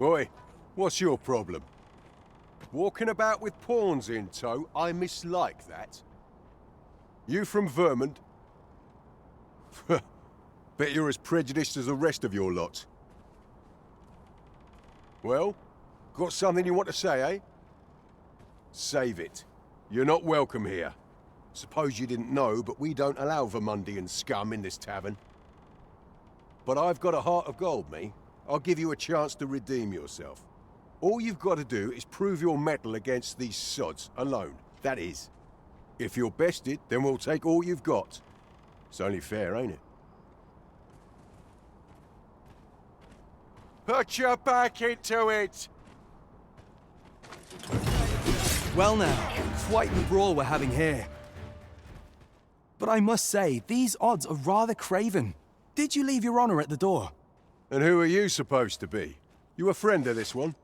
Oi, what's your problem? Walking about with pawns in tow, I mislike that. You from Vermont? Bet you're as prejudiced as the rest of your lot. Well, got something you want to say, eh? Save it. You're not welcome here. Suppose you didn't know, but we don't allow Vermundian scum in this tavern. But I've got a heart of gold, me. I'll give you a chance to redeem yourself. All you've got to do is prove your mettle against these sods, alone. That is. If you're bested, then we'll take all you've got. It's only fair, ain't it? Put your back into it! Well now, quite the brawl we're having here. But I must say, these odds are rather craven. Did you leave your honor at the door? And who are you supposed to be? You a friend of this one?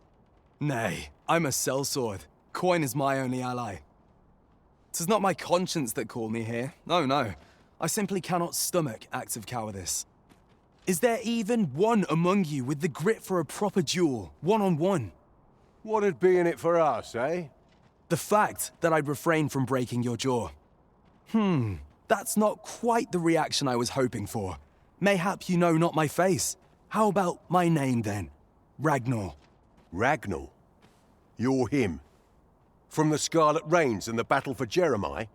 Nay, I'm a sellsword. Coin is my only ally. 'Tis not my conscience that called me here. Oh no, I simply cannot stomach acts of cowardice. Is there even one among you with the grit for a proper duel, one-on-one? What'd be in it for us, eh? The fact that I'd refrain from breaking your jaw. That's not quite the reaction I was hoping for. Mayhap you know not my face. How about my name then? Raghnall. Ragnall? You're him? From the Scarlet Rains and the battle for Jeremiah?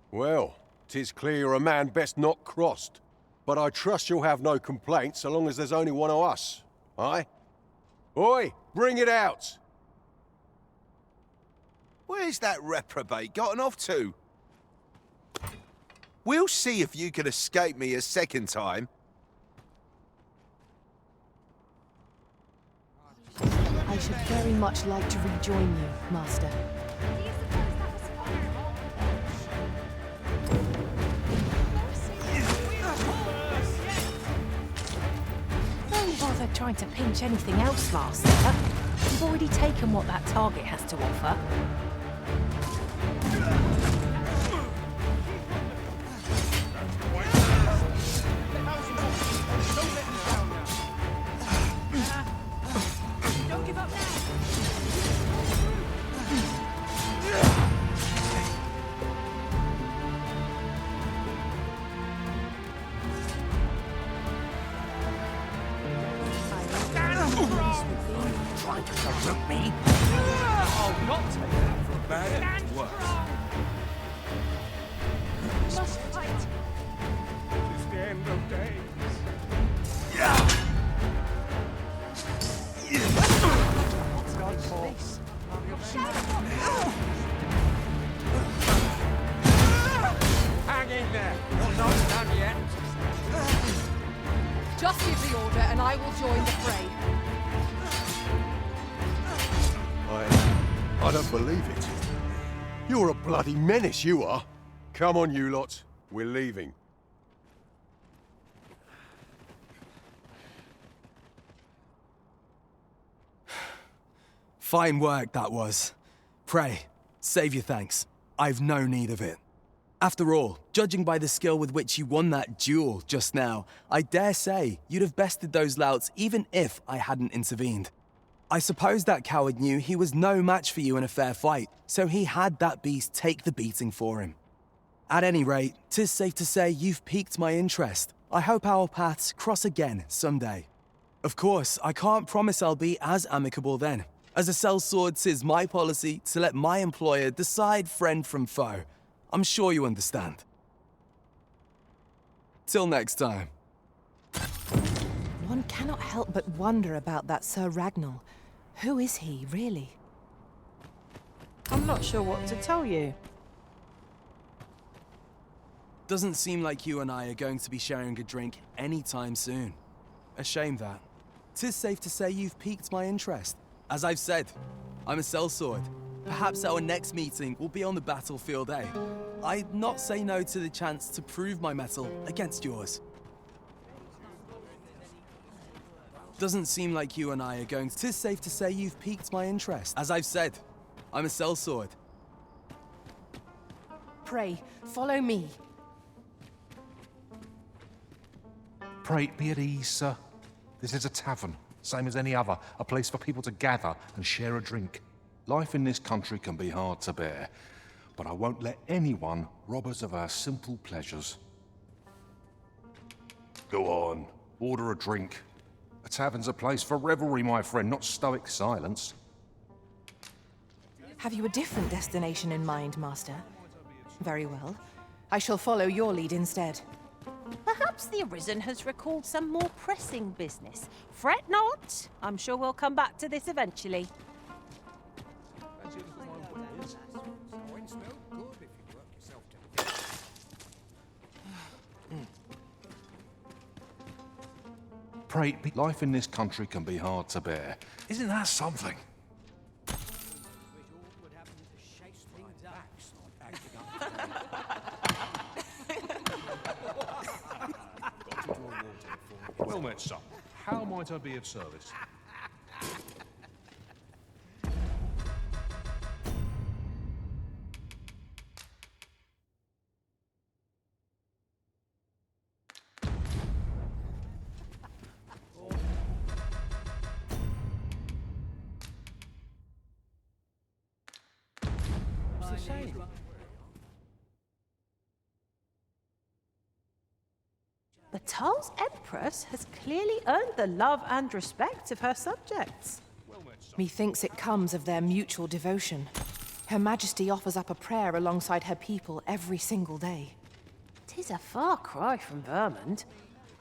Well, 'tis clear you're a man best not crossed. But I trust you'll have no complaints so long as there's only one of us, aye? Oi, bring it out! Where's that reprobate gotten off to? We'll see if you can escape me a second time. I should very much like to rejoin you, Master. Don't bother trying to pinch anything else, Master. You've already taken what that target has to offer. Don't give up now! Trying to corrupt me? I'll not take that for a bad work. Must fight! It's the end of days. Hang in there. You're not done yet. Just give the order and I will join the fray. I don't believe it. You're a bloody menace, you are. Come on, you lot. We're leaving. Fine work, that was. Pray, save your thanks. I've no need of it. After all, judging by the skill with which you won that duel just now, I dare say you'd have bested those louts even if I hadn't intervened. I suppose that coward knew he was no match for you in a fair fight, so he had that beast take the beating for him. At any rate, 'tis safe to say you've piqued my interest. I hope our paths cross again someday. Of course, I can't promise I'll be as amicable then. As a sellsword, 'tis my policy to let my employer decide friend from foe. I'm sure you understand. Till next time. One cannot help but wonder about that Sir Raghnall. Who is he, really? I'm not sure what to tell you. Doesn't seem like you and I are going to be sharing a drink anytime soon. A shame that. 'Tis safe to say you've piqued my interest. As I've said, I'm a sellsword. Perhaps our next meeting will be on the battlefield, eh? I'd not say no to the chance to prove my mettle against yours. Doesn't seem like you and I are going to... 'Tis safe to say you've piqued my interest. As I've said, I'm a sellsword. Pray, follow me. Pray be at ease, sir. This is a tavern. Same as any other, a place for people to gather and share a drink. Life in this country can be hard to bear, but I won't let anyone rob us of our simple pleasures. Go on, order a drink. A tavern's a place for revelry, my friend, not stoic silence. Have you a different destination in mind, Master? Very well. I shall follow your lead instead. Perhaps the Arisen has recalled some more pressing business. Fret not. I'm sure we'll come back to this eventually. Pray, life in this country can be hard to bear. Isn't that something? Well met, son. How might I be of service? Battahl's Empress has clearly earned the love and respect of her subjects. Methinks it comes of their mutual devotion. Her Majesty offers up a prayer alongside her people every single day. 'Tis a far cry from Vermont.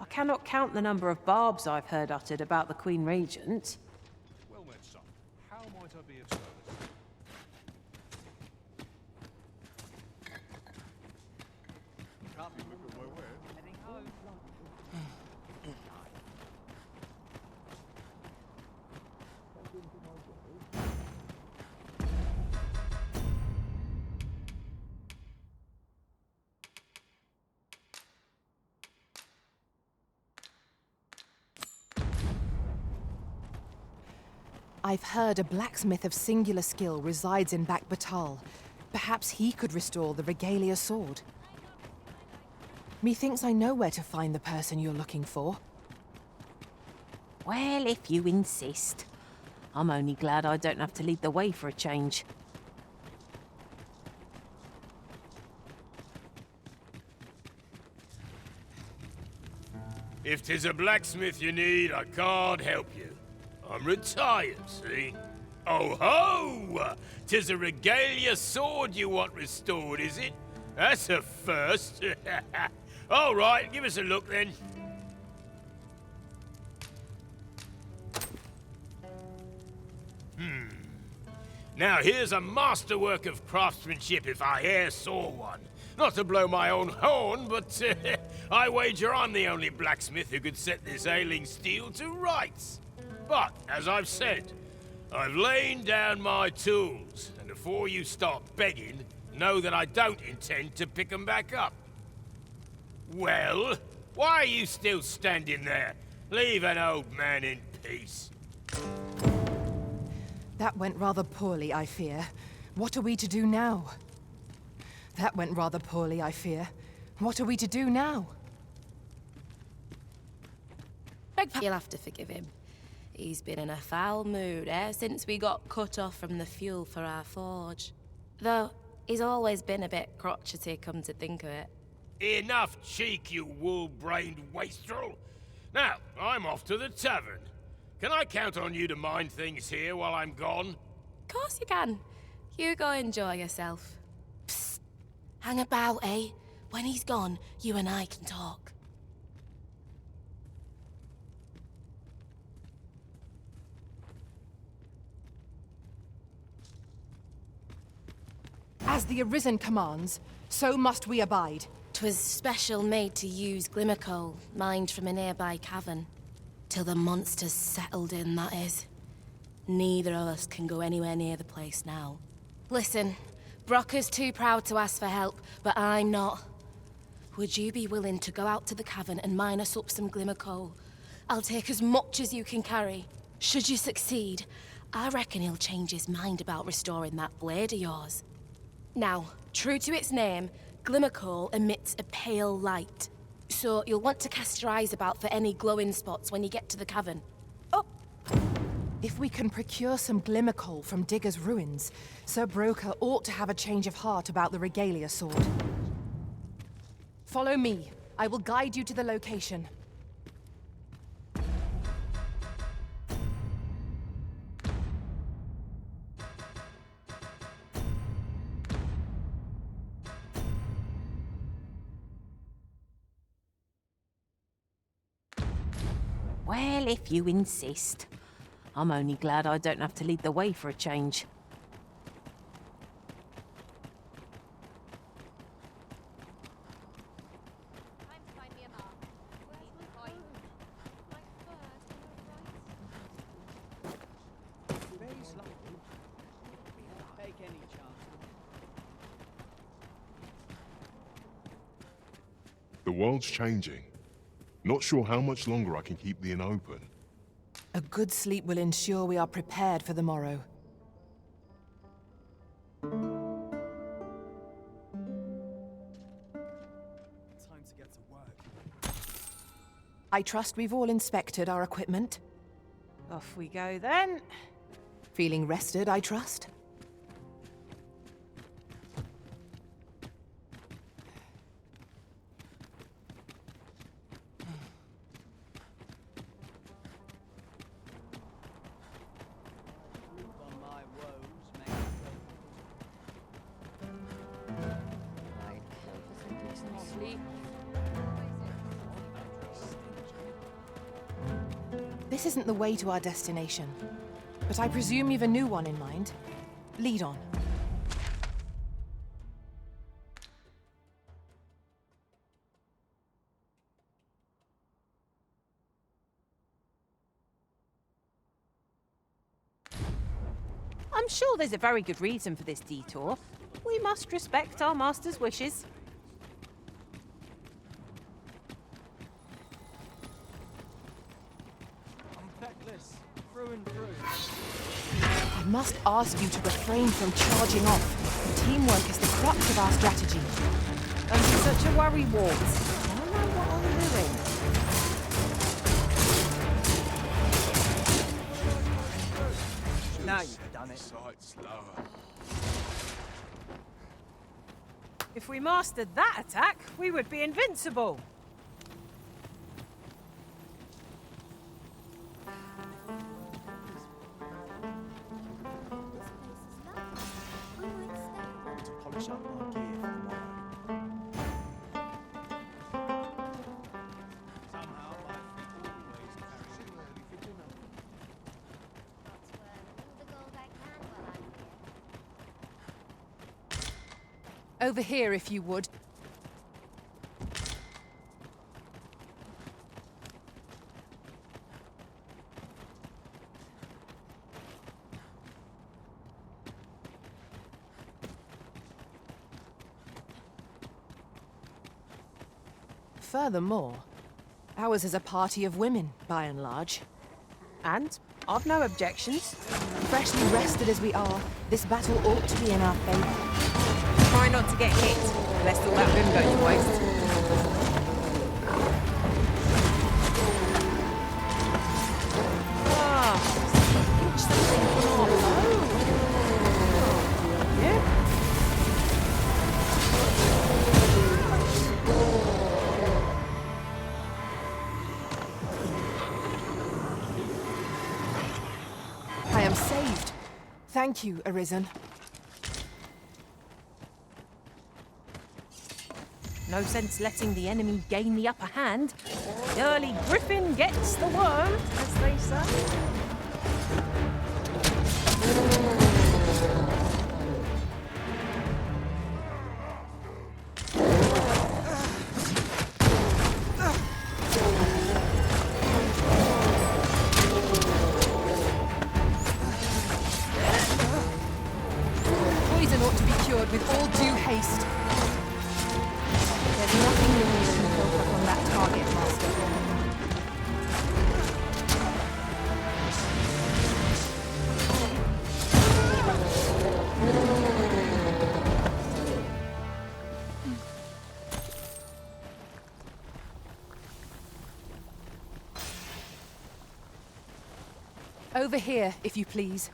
I cannot count the number of barbs I've heard uttered about the Queen Regent. Well met, son. How might I be of service? I've heard a blacksmith of singular skill resides in Battahl. Perhaps he could restore the Regalia Sword. Methinks I know where to find the person you're looking for. Well, if you insist. I'm only glad I don't have to lead the way for a change. If 'tis a blacksmith you need, I can't help you. I'm retired, see? Oh ho! 'Tis a Regalia Sword you want restored, is it? That's a first. All right, give us a look then. Now here's a masterwork of craftsmanship if I e'er saw one. Not to blow my own horn, but I wager I'm the only blacksmith who could set this ailing steel to rights. But, as I've said, I've lain down my tools, and before you start begging, know that I don't intend to pick them back up. Well, why are you still standing there? Leave an old man in peace. That went rather poorly, I fear. What are we to do now? That went rather poorly, I fear. What are we to do now? You'll have to forgive him. He's been in a foul mood ever since we got cut off from the fuel for our forge. Though, he's always been a bit crotchety, come to think of it. Enough cheek, you wool-brained wastrel! Now, I'm off to the tavern. Can I count on you to mind things here while I'm gone? Of course you can. You go enjoy yourself. Psst. Hang about, eh? When he's gone, you and I can talk. As the Arisen commands, so must we abide. 'Twas special made to use Glimmercoal, mined from a nearby cavern. Till the monsters settled in, that is. Neither of us can go anywhere near the place now. Listen, Brokkr's too proud to ask for help, but I'm not. Would you be willing to go out to the cavern and mine us up some Glimmercoal? I'll take as much as you can carry. Should you succeed, I reckon he'll change his mind about restoring that blade of yours. Now, true to its name, Glimmercoal emits a pale light. So you'll want to cast your eyes about for any glowing spots when you get to the cavern. Oh, If we can procure some Glimmercoal from Digger's ruins, Sir Brokkr ought to have a change of heart about the Regalia Sword. Follow me. I will guide you to the location. Well, if you insist. I'm only glad I don't have to lead the way for a change. The world's changing. Not sure how much longer I can keep the inn open. A good sleep will ensure we are prepared for the morrow. Time to get to work. I trust we've all inspected our equipment. Off we go then. Feeling rested, I trust? This isn't the way to our destination, but I presume you've a new one in mind. Lead on. I'm sure there's a very good reason for this detour. We must respect our master's wishes. Through and through. I must ask you to refrain from charging off. Teamwork is the crux of our strategy. Under such a worry, Walt. I don't know what I'm doing. Now you've done it. If we mastered that attack, we would be invincible. Over here, if you would. Furthermore, ours is a party of women, by and large. And I've no objections. Freshly rested as we are, this battle ought to be in our favor. Try not to get hit, lest all that room go to waste. I am saved. Thank you, Arisen. No sense letting the enemy gain the upper hand. The early griffin gets the worm, as they say. Poison ought to be cured with all due haste. There's nothing you can focus on that target, Master. Over here, if you please.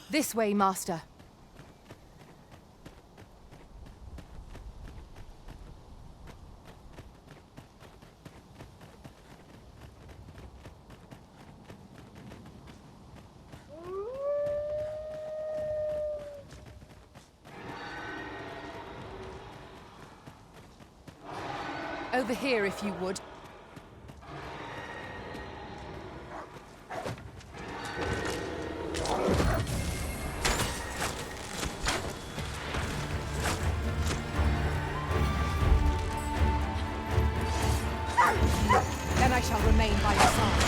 This way, Master. Over here, if you would. Then I shall remain by your side.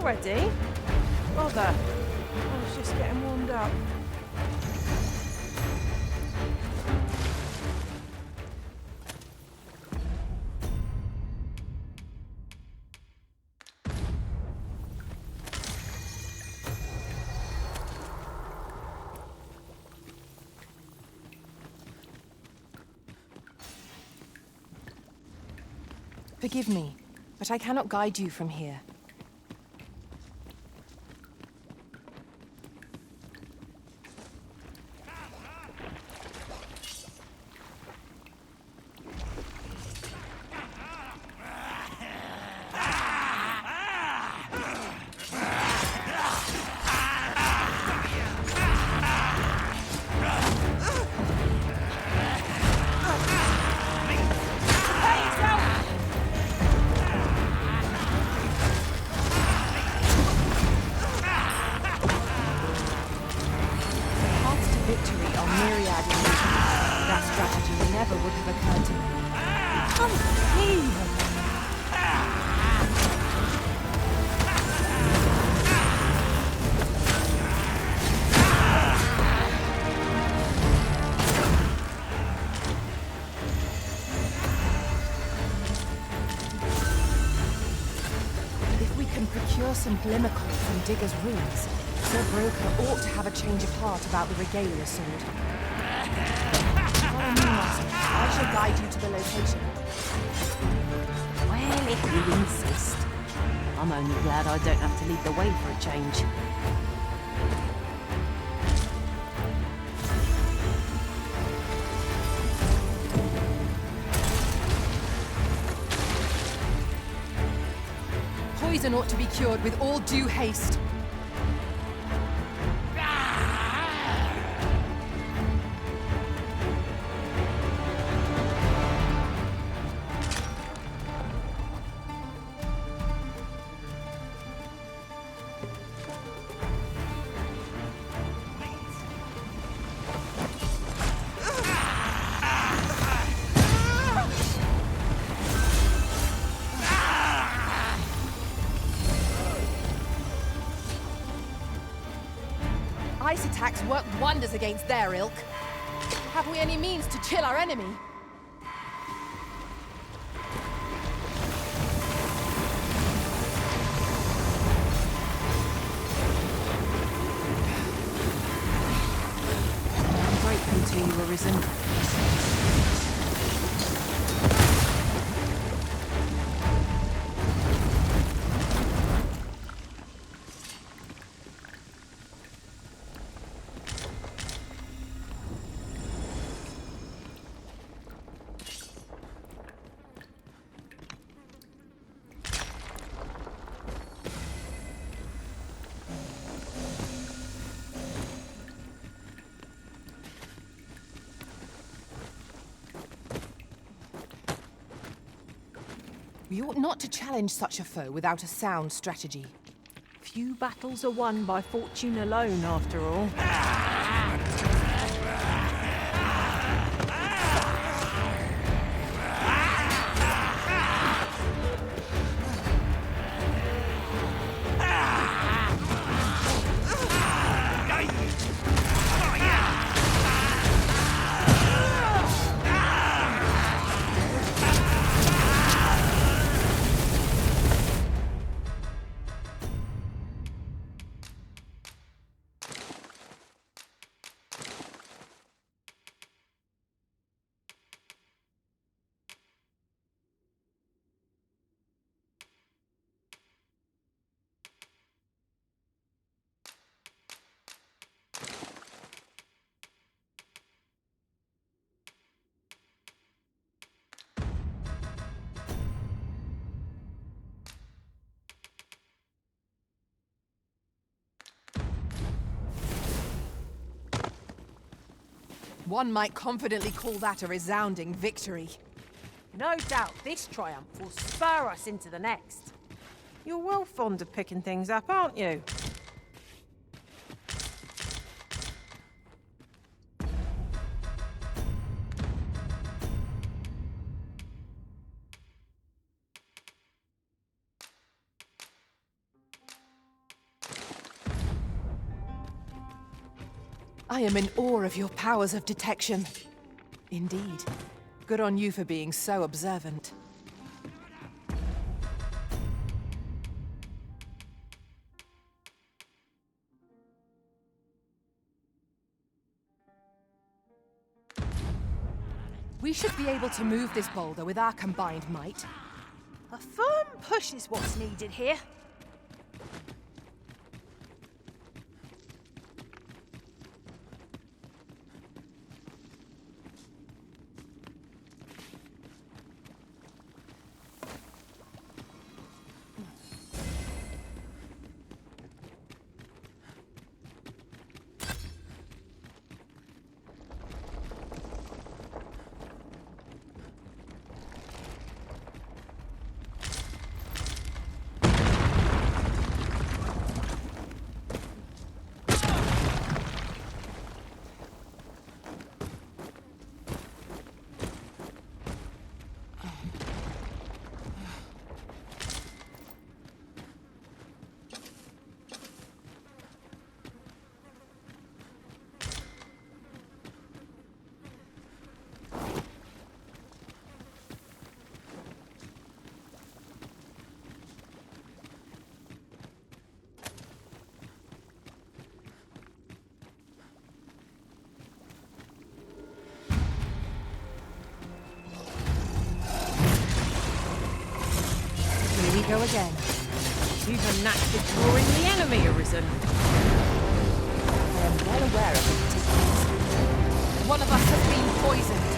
Already? Bother. I was just getting warmed up. Forgive me, but I cannot guide you from here. Some Glimmercoal from Digger's ruins. Sir Brokkr ought to have a change of heart about the Regalia Sword. Follow me, Master. I shall guide you to the location. Well, if you insist. I'm only glad I don't have to lead the way for a change. Poison ought to be cured with all due haste. has worked wonders against their ilk. Have we any means to chill our enemy? I'm grateful to you, Arisen. We ought not to challenge such a foe without a sound strategy. Few battles are won by fortune alone, after all. One might confidently call that a resounding victory. No doubt this triumph will spur us into the next. You're well fond of picking things up, aren't you? I am in awe of your powers of detection. Indeed. Good on you for being so observant. We should be able to move this boulder with our combined might. A firm push is what's needed here. Here we go again. You've a knack for drawing the enemy, Arisen. I am well aware of the particulars. One of us has been poisoned.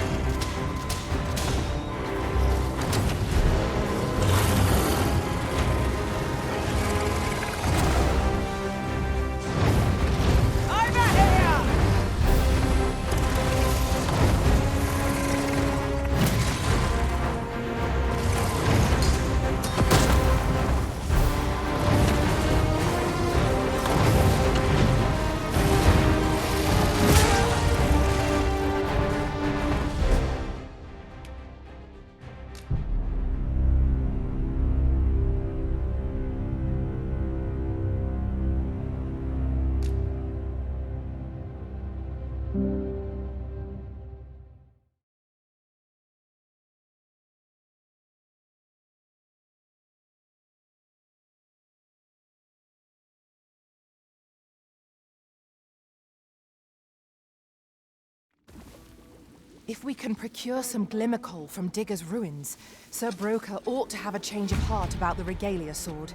If we can procure some Glimmercoal from Digger's ruins, Sir Brokkr ought to have a change of heart about the Regalia Sword.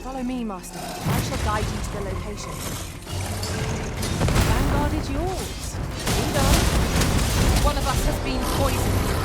Follow me, Master. I shall guide you to the location. Vanguard is yours. Lead on. One of us has been poisoned.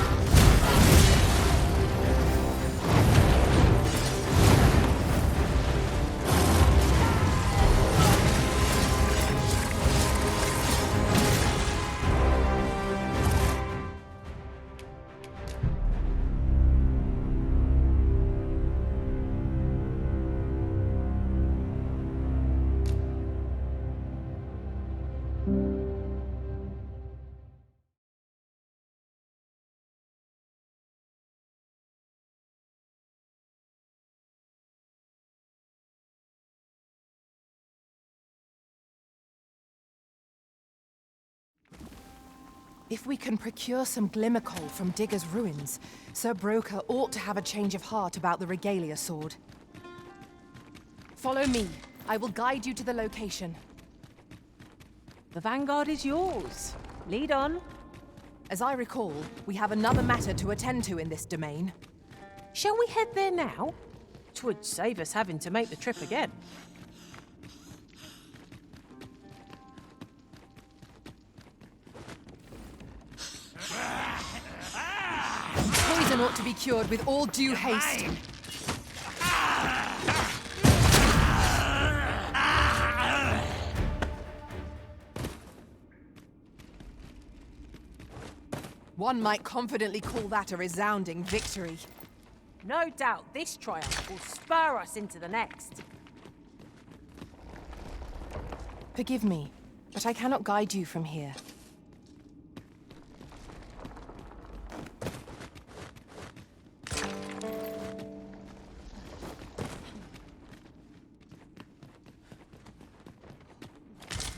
If we can procure some Glimmercoal from Digger's ruins, Sir Brokkr ought to have a change of heart about the Regalia Sword. Follow me. I will guide you to the location. The Vanguard is yours. Lead on. As I recall, we have another matter to attend to in this domain. Shall we head there now? 'Twould save us having to make the trip again. Poison ought to be cured with all due haste. One might confidently call that a resounding victory. No doubt this triumph will spur us into the next. Forgive me, but I cannot guide you from here.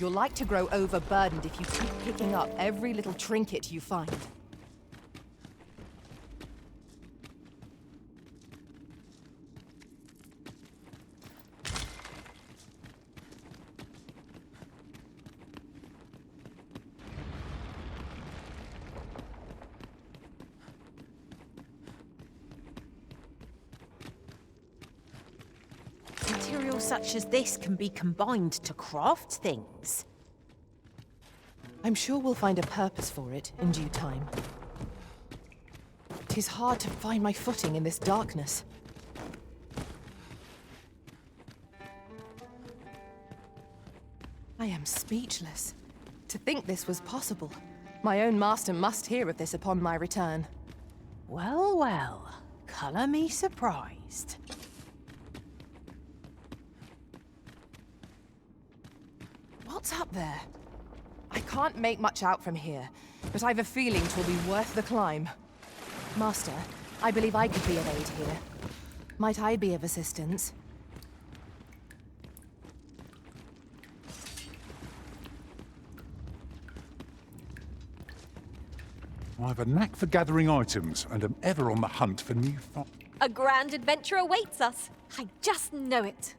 You're like to grow overburdened if you keep picking up every little trinket you find. Materials such as this can be combined to craft things. I'm sure we'll find a purpose for it in due time. 'Tis hard to find my footing in this darkness. I am speechless. To think this was possible. My own master must hear of this upon my return. Well, well. Colour me surprised. What's up there? I can't make much out from here, but I've a feeling 'twill be worth the climb. Master, I believe I could be of aid here. Might I be of assistance? I have a knack for gathering items and am ever on the hunt for new A grand adventure awaits us. I just know it.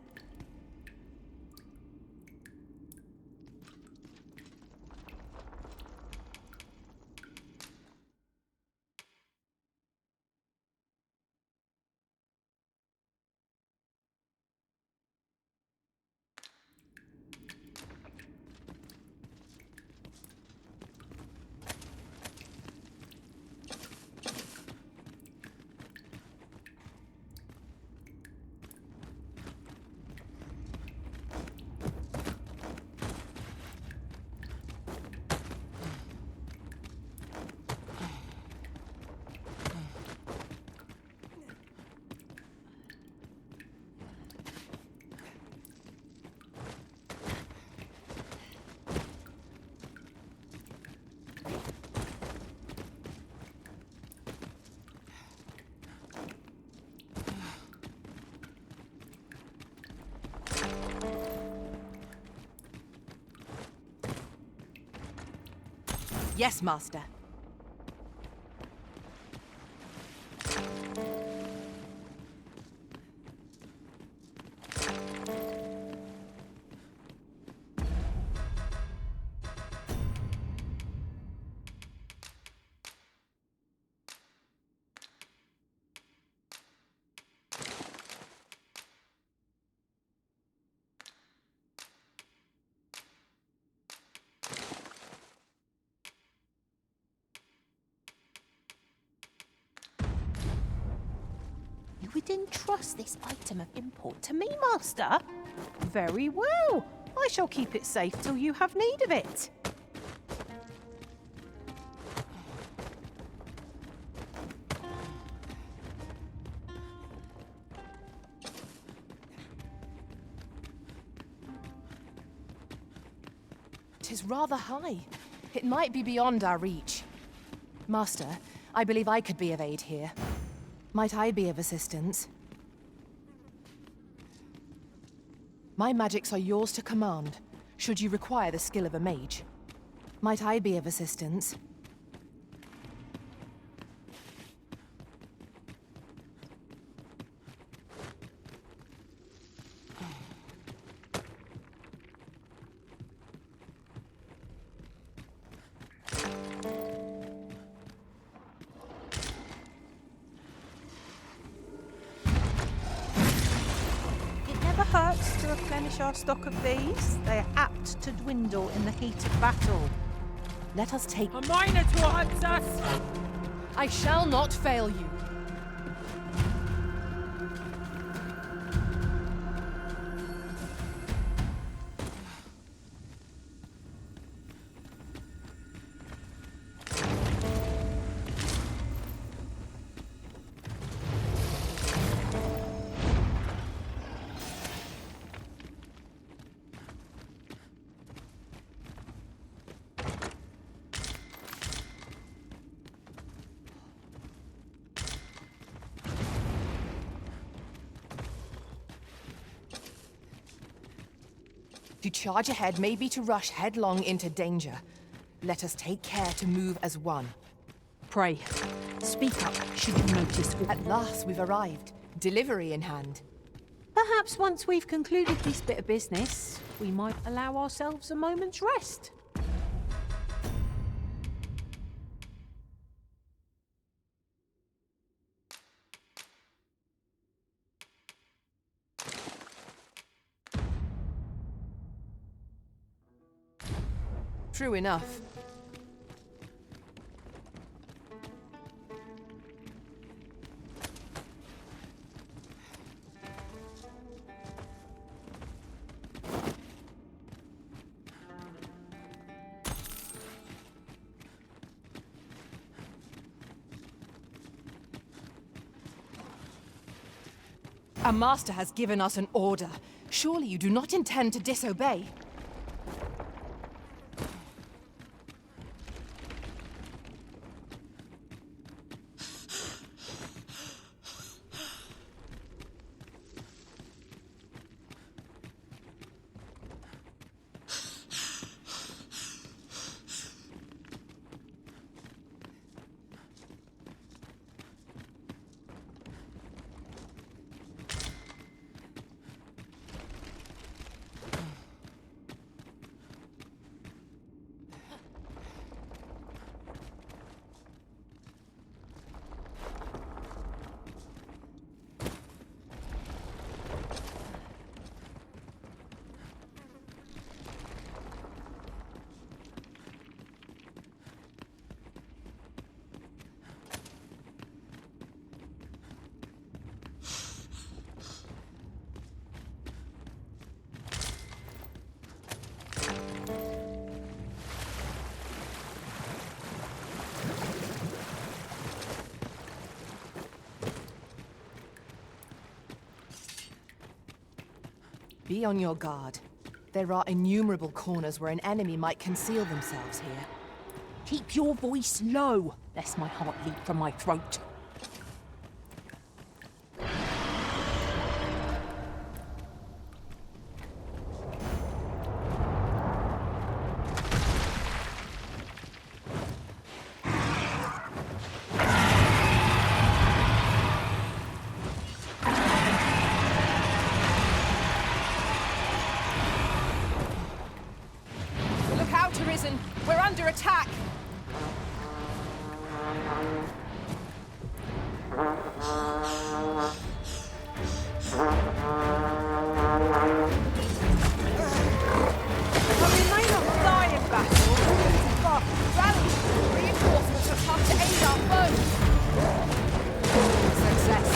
Yes, Master. did entrust this item of import to me, Master. Very well. I shall keep it safe till you have need of it. Tis rather high. It might be beyond our reach. Master, I believe I could be of aid here. Might I be of assistance? My magics are yours to command, should you require the skill of a mage. Might I be of assistance? Hurts to replenish our stock of these. They are apt to dwindle in the heat of battle. Let us take... A Minotaur hunts us! I shall not fail you. To charge ahead may be to rush headlong into danger. Let us take care to move as one. Pray, speak up should you notice. At last we've arrived, delivery in hand. Perhaps once we've concluded this bit of business, we might allow ourselves a moment's rest. True enough. Our master has given us an order. Surely you do not intend to disobey? Be on your guard. There are innumerable corners where an enemy might conceal themselves here. Keep your voice low, lest my heart leap from my throat. We're under attack! But we may not die in battle, but rally! Reinforcements have come to aid our foes! Success!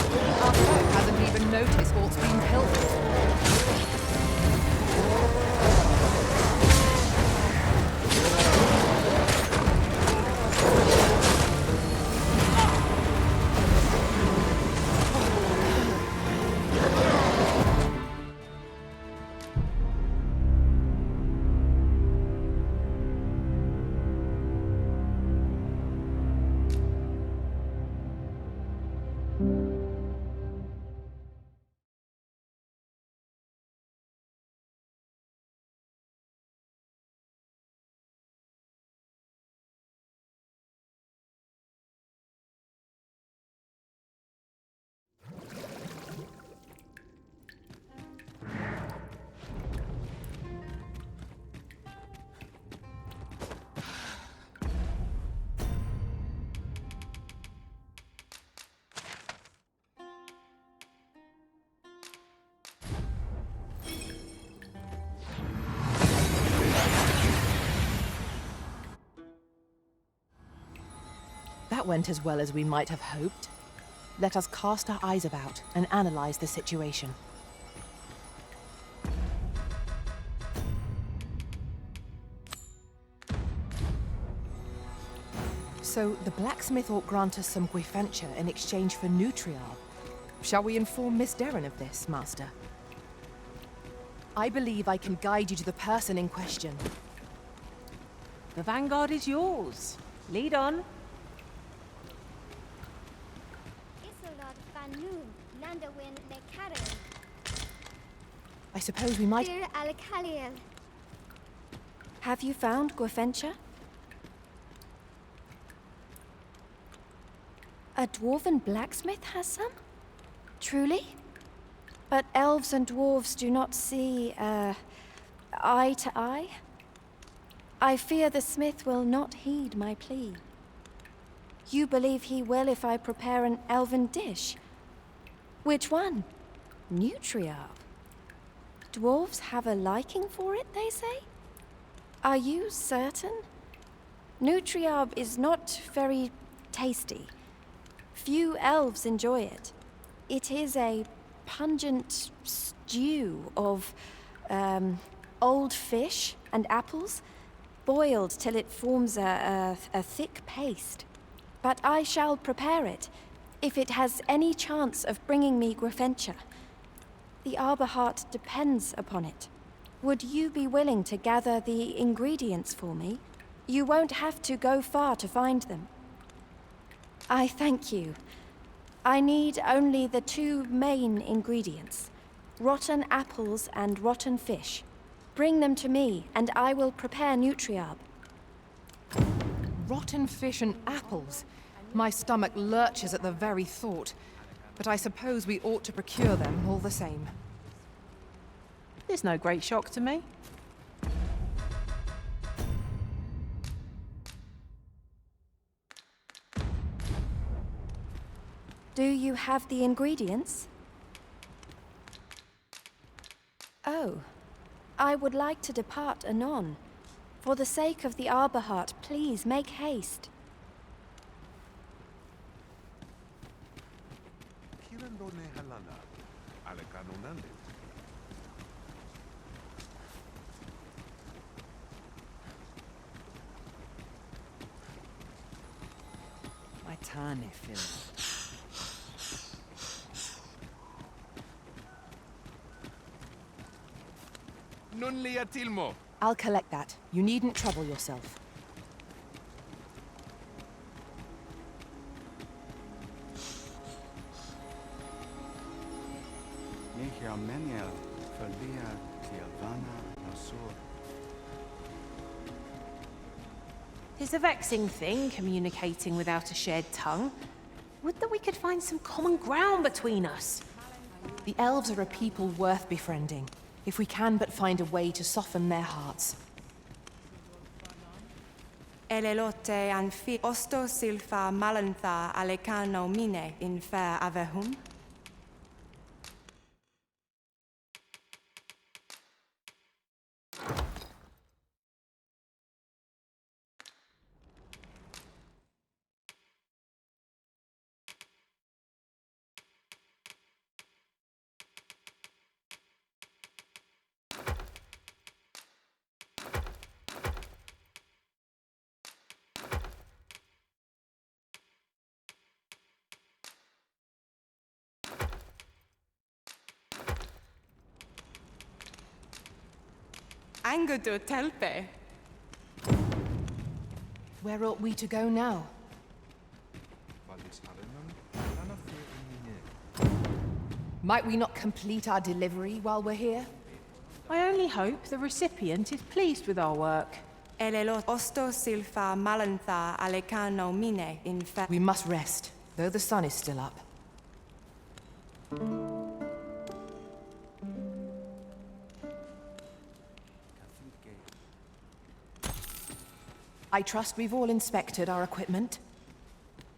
Our foe has went as well as we might have hoped. Let us cast our eyes about and analyze the situation. So, the blacksmith ought grant us some Gwifenture in exchange for Nutriar. Shall we inform Miss Doireann of this, Master? I believe I can guide you to the person in question. The vanguard is yours. Lead on. I suppose we might... Have you found Gwifenture? A dwarven blacksmith has some? Truly? But elves and dwarves do not see, eye to eye? I fear the smith will not heed my plea. You believe he will if I prepare an elven dish? Which one? Nutriar. Dwarves have a liking for it, they say? Are you certain? Nutriar is not very tasty. Few elves enjoy it. It is a pungent stew of old fish and apples, boiled till it forms a thick paste. But I shall prepare it, if it has any chance of bringing me Gwifenture. The Arborheart depends upon it. Would you be willing to gather the ingredients for me? You won't have to go far to find them. I thank you. I need only the two main ingredients, rotten apples and rotten fish. Bring them to me, and I will prepare Nutriar. Rotten fish and apples? My stomach lurches at the very thought. But I suppose we ought to procure them all the same. There's no great shock to me. Do you have the ingredients? Oh, I would like to depart anon. For the sake of the Arborheart, please make haste. My tane fill. I'll collect that. You needn't trouble yourself. It's a vexing thing, communicating without a shared tongue. Would that we could find some common ground between us. The elves are a people worth befriending, if we can but find a way to soften their hearts. Elelote an fi osto silfa malantha alecano mine in fair avehum. Angudu telpe. Where ought we to go now? Might we not complete our delivery while we're here? I only hope the recipient is pleased with our work. Elelot osto silfa malantha alecano mine in fair. We must rest, though the sun is still up. I trust we've all inspected our equipment.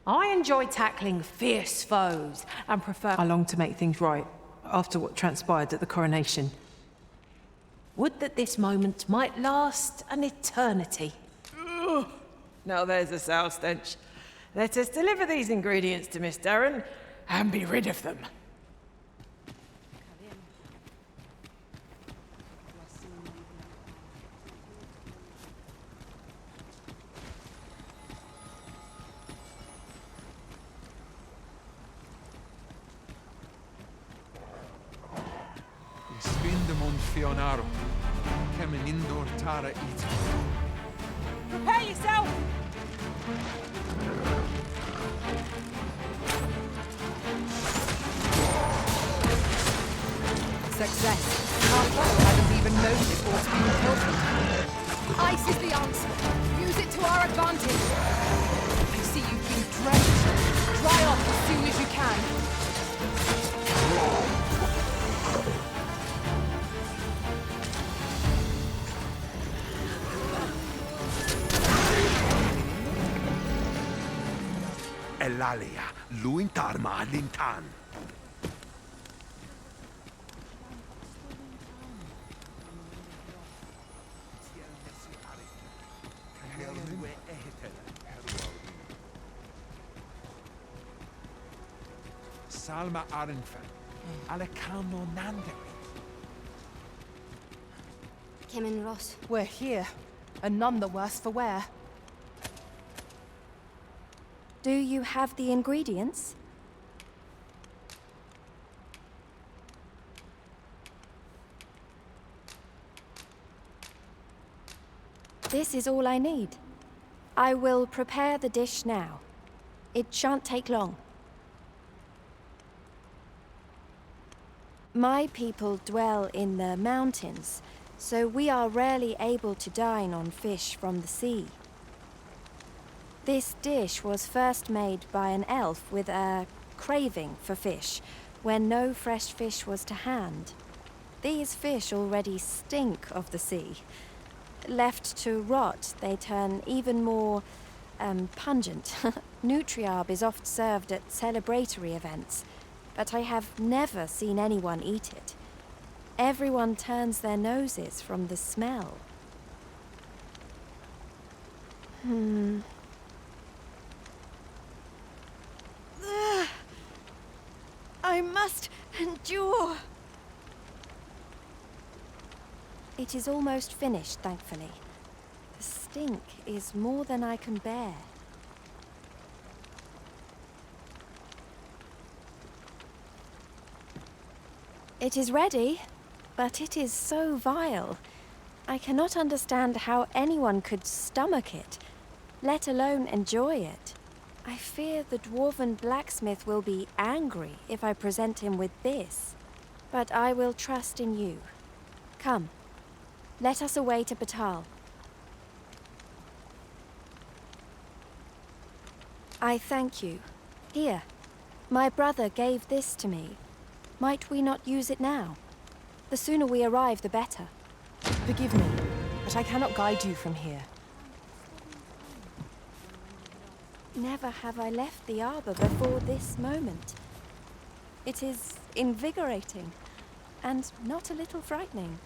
I enjoy tackling fierce foes and prefer I long to make things right after what transpired at the coronation. Would that this moment might last an eternity. Ugh. Now there's a sour stench. Let us deliver these ingredients to Miss Darren and be rid of them. Fionaro, Kemenindor Tara Eat. Prepare yourself! Success. Our foe hasn't even noticed what's been killed. Ice is the answer. Use it to our advantage. I see you've been drenched. Dry off as soon as you can. Elalia, Luintarma Lintan. Salma Arenfen, Alecano Nande. Kemen Ross. We're here, and none the worse for wear. Do you have the ingredients? This is all I need. I will prepare the dish now. It shan't take long. My people dwell in the mountains, so we are rarely able to dine on fish from the sea. This dish was first made by an elf with a craving for fish, when no fresh fish was to hand. These fish already stink of the sea. Left to rot, they turn even more pungent. Nutriarb is oft served at celebratory events, but I have never seen anyone eat it. Everyone turns their noses from the smell. I must endure. It is almost finished, thankfully. The stink is more than I can bear. It is ready, but it is so vile. I cannot understand how anyone could stomach it, let alone enjoy it. I fear the dwarven blacksmith will be angry if I present him with this. But I will trust in you. Come, let us away to Battahl. I thank you. Here, my brother gave this to me. Might we not use it now? The sooner we arrive, the better. Forgive me, but I cannot guide you from here. Never have I left the Arbor before this moment. It is invigorating, and not a little frightening.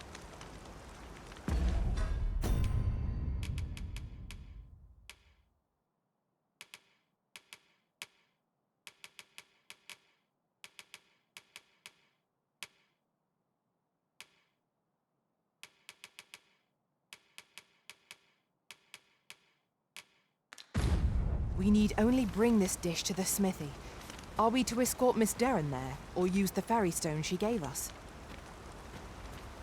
We need only bring this dish to the smithy. Are we to escort Miss Darren there, or use the Ferrystone she gave us?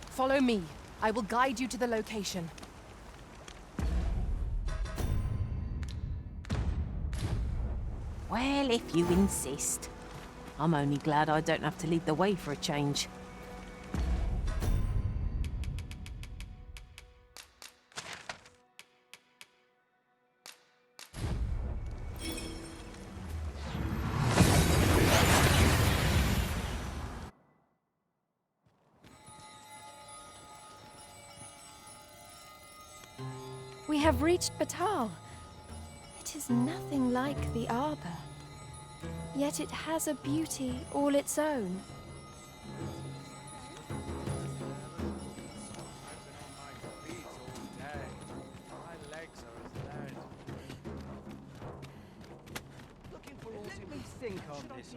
Follow me. I will guide you to the location. Well, if you insist. I'm only glad I don't have to lead the way for a change. We have reached Battahl. It is nothing like the Arbor. Yet it has a beauty all its own. think on this?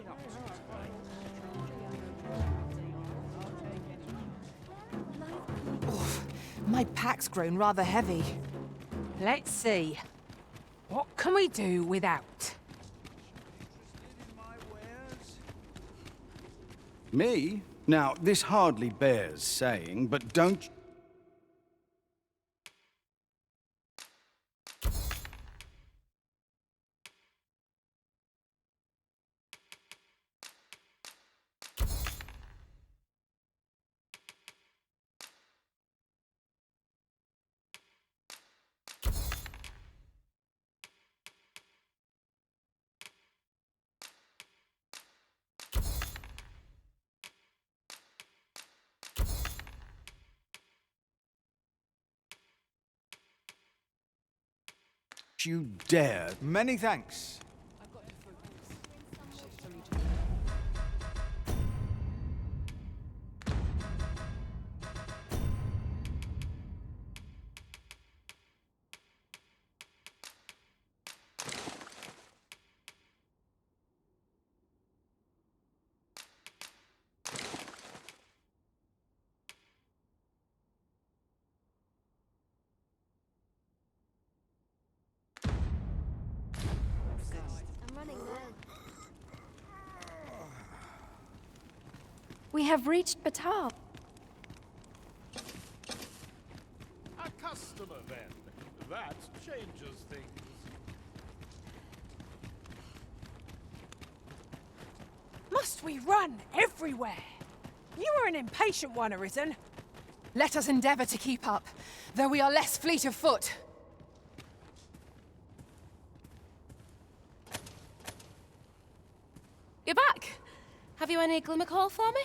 Oof, my pack's grown rather heavy. Let's see. What can we do without? Me? Now, this hardly bears saying, but don't... You dare. Many thanks. We have reached Battahl. A customer, then. That changes things. Must we run everywhere? You are an impatient one, Arisen. Let us endeavor to keep up, though we are less fleet of foot. You're back. Have you any Glimmercoal for me?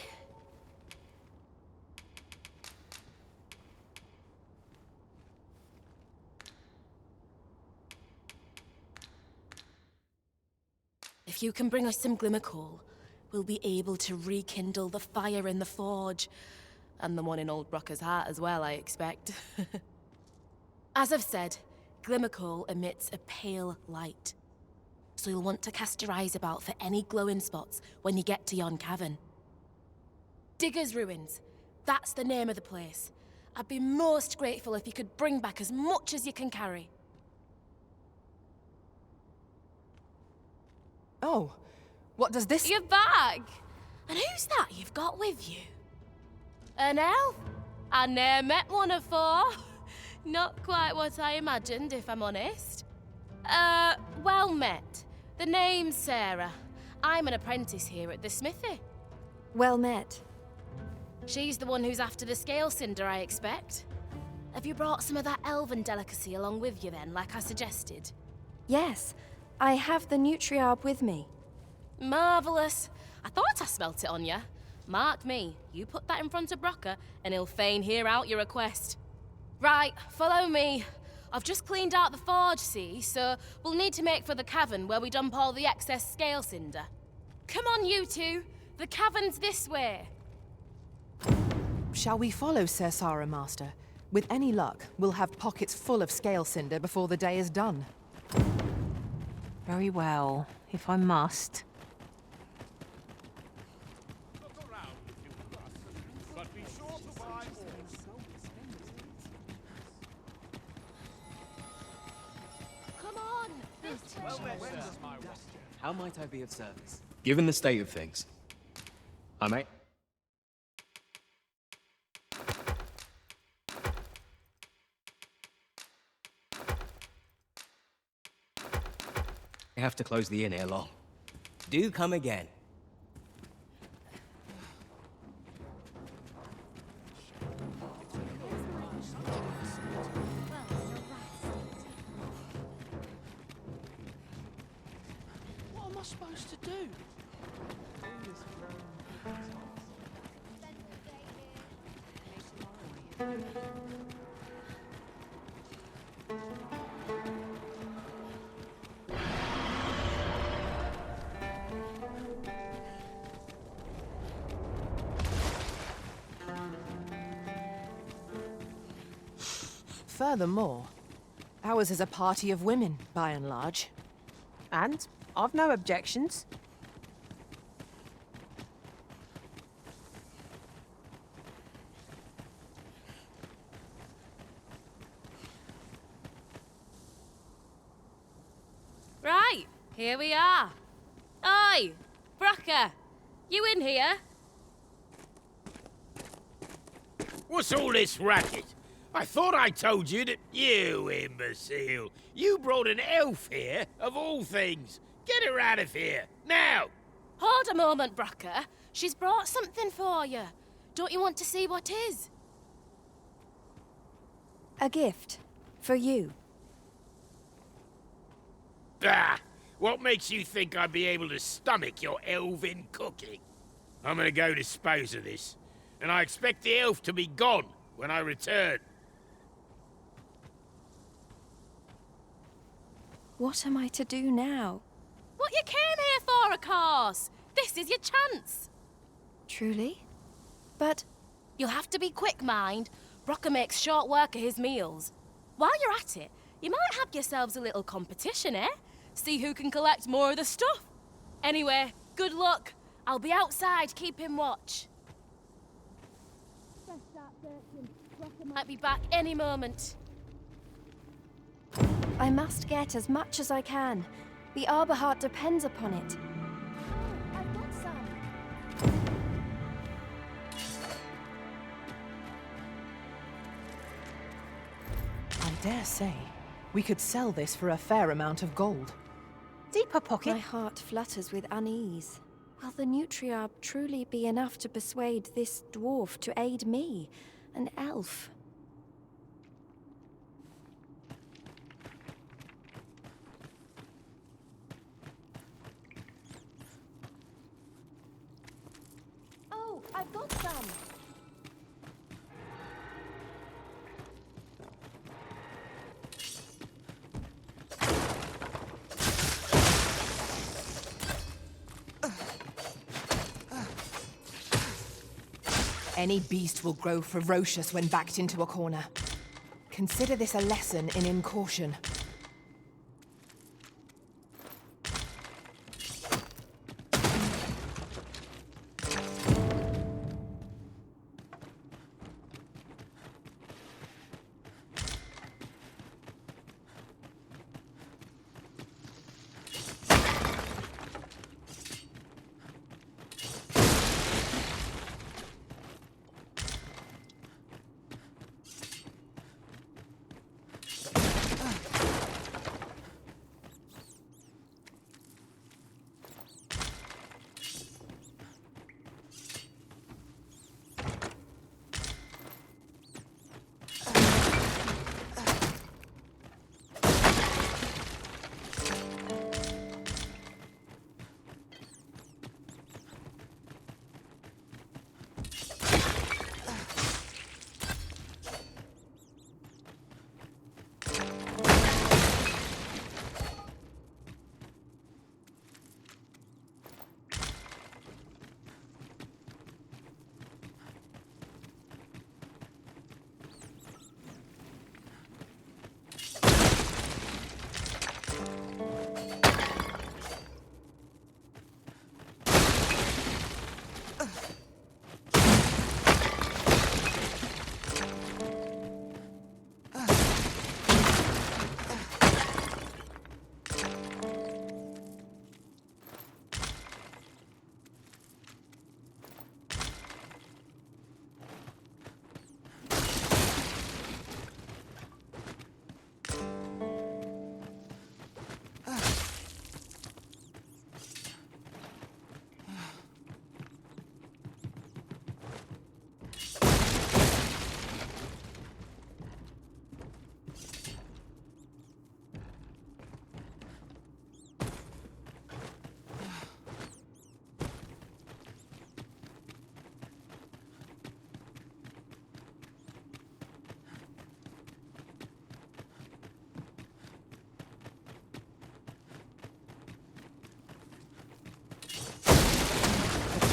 If you can bring us some Glimmercoal, we'll be able to rekindle the fire in the forge. And the one in old Brokkr's heart as well, I expect. As I've said, Glimmercoal emits a pale light. So you'll want to cast your eyes about for any glowing spots when you get to yon cavern. Digger's Ruins. That's the name of the place. I'd be most grateful if you could bring back as much as you can carry. Oh, what does this... You're back! And who's that you've got with you? An elf? I ne'er met one afore. Not quite what I imagined, if I'm honest. Well met. The name's Sara. I'm an apprentice here at the smithy. Well met. She's the one who's after the scale cinder, I expect. Have you brought some of that elven delicacy along with you then, like I suggested? Yes, I have the Nutriarb with me. Marvellous. I thought I smelt it on you. Mark me, you put that in front of Brokkr, and he'll fain hear out your request. Right, follow me. I've just cleaned out the forge, see, so we'll need to make for the cavern where we dump all the excess scale cinder. Come on, you two. The cavern's this way. Shall we follow Sir Sara, Master? With any luck, we'll have pockets full of scale cinder before the day is done. Very well, if I must. How might I be of service? Given the state of things, I may... I have to close the inn ere long. Do come again. What am I supposed to do? Furthermore, ours is a party of women, by and large. And I've no objections. Here we are. Oi! Brokkr! You in here? What's all this racket? I thought I told you that... You imbecile! You brought an elf here, of all things! Get her out of here, now! Hold a moment, Brokkr. She's brought something for you. Don't you want to see what is? A gift. For you. Bah! What makes you think I'd be able to stomach your elven cooking? I'm gonna go dispose of this, and I expect the elf to be gone when I return. What am I to do now? What you came here for, of course! This is your chance! Truly? But... You'll have to be quick, mind. Brokkr makes short work of his meals. While you're at it, you might have yourselves a little competition, eh? See who can collect more of the stuff. Anyway, good luck. I'll be outside keeping watch. Might be back any moment. I must get as much as I can. The Arborheart depends upon it. I've got some. I dare say, we could sell this for a fair amount of gold. Deeper pocket. My heart flutters with unease. Will the Nutriarb truly be enough to persuade this dwarf to aid me, an elf? Oh, I've got some! Any beast will grow ferocious when backed into a corner. Consider this a lesson in incaution.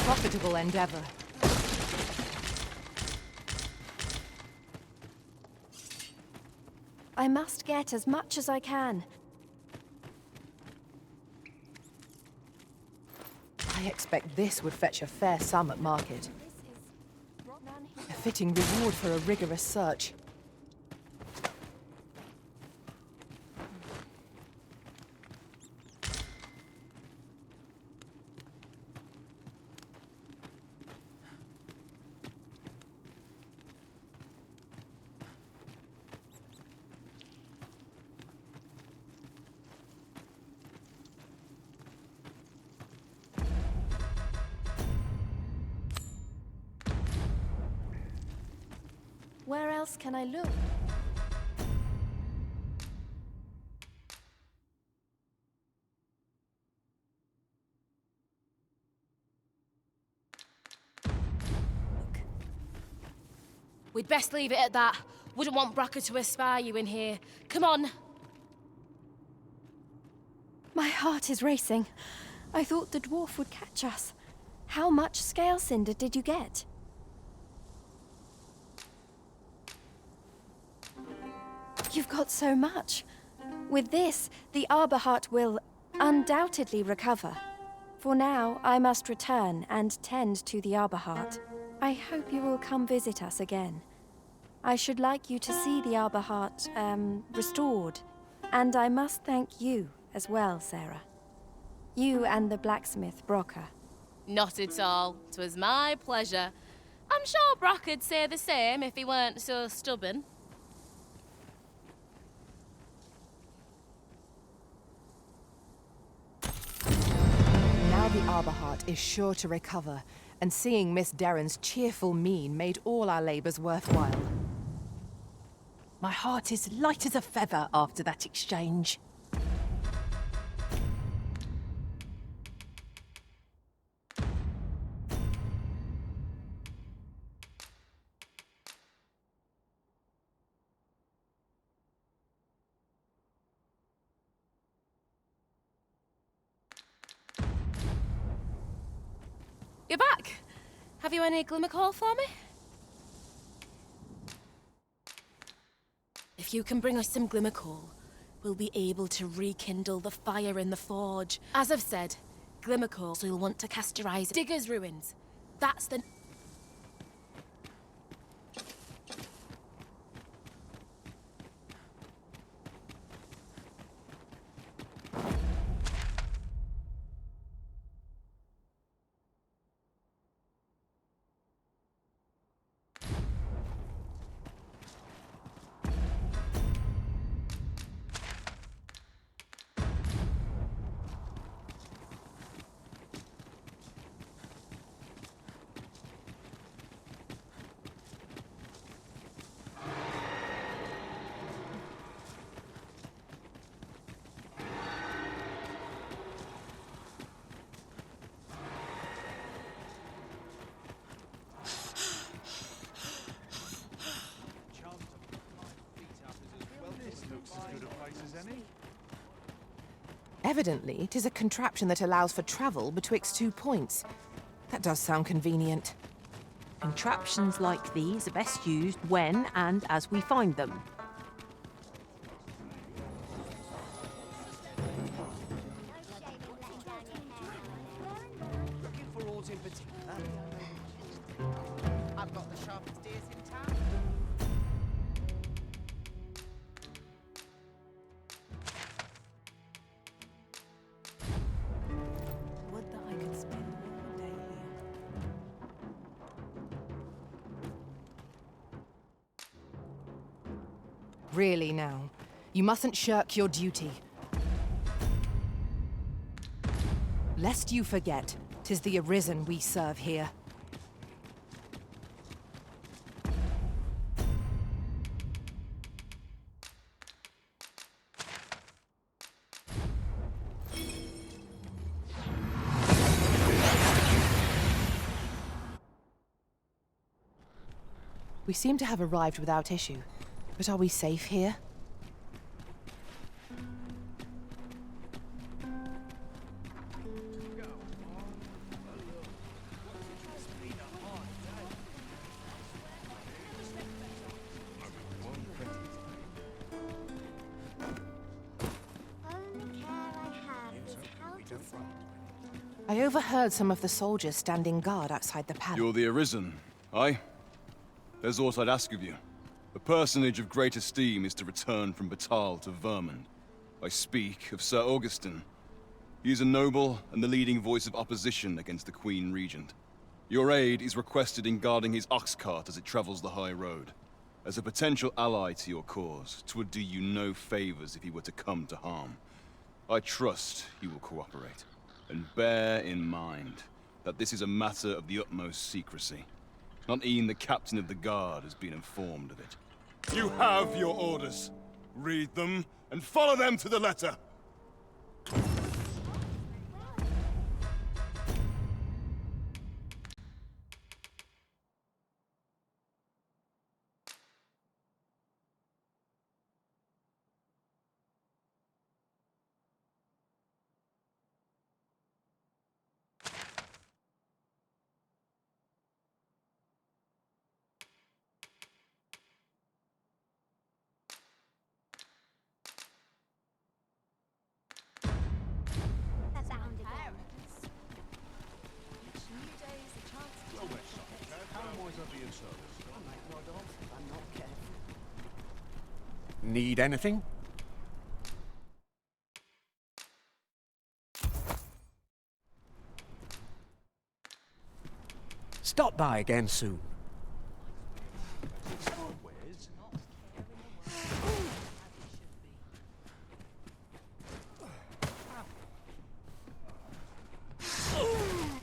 Profitable endeavor. I must get as much as I can. I expect this would fetch a fair sum at market. A fitting reward for a rigorous search. else can I look? We'd best leave it at that. Wouldn't want Brokkr to espy you in here. Come on. My heart is racing. I thought the dwarf would catch us. How much scale cinder did you get? You've got so much. With this, the Arborheart will undoubtedly recover. For now, I must return and tend to the Arborheart. I hope you will come visit us again. I should like you to see the Arborheart, restored. And I must thank you as well, Sara. You and the blacksmith, Brokkr. Not at all. 'Twas my pleasure. I'm sure Brokkr'd say the same if he weren't so stubborn. Now the Arborheart is sure to recover, and seeing Miss Darren's cheerful mien made all our labours worthwhile. My heart is light as a feather after that exchange. You're back. Have you any Glimmercoal for me? If you can bring us some Glimmercoal, we'll be able to rekindle the fire in the forge. As I've said, Glimmercoal, so you'll want to castorize Digger's ruins. That's the... Evidently, 'tis a contraption that allows for travel betwixt 2 points. That does sound convenient. Contraptions like these are best used when and as we find them. Looking for aught in particular? I've got the sharpest ears in town. Would that I could spend all day here. Really now, you mustn't shirk your duty. Lest you forget, 'tis the Arisen we serve here. We seem to have arrived without issue, but are we safe here? I overheard some of the soldiers standing guard outside the palace. You're the Arisen, aye? There's aught I'd ask of you. A personage of great esteem is to return from Battahl to Vermund. I speak of Sir Augustin. He is a noble and the leading voice of opposition against the Queen Regent. Your aid is requested in guarding his ox cart as it travels the high road. As a potential ally to your cause, 'twould do you no favors if he were to come to harm. I trust he will cooperate. And bear in mind that this is a matter of the utmost secrecy. Not even the captain of the guard has been informed of it. You have your orders. Read them and follow them to the letter. Need anything? Stop by again soon.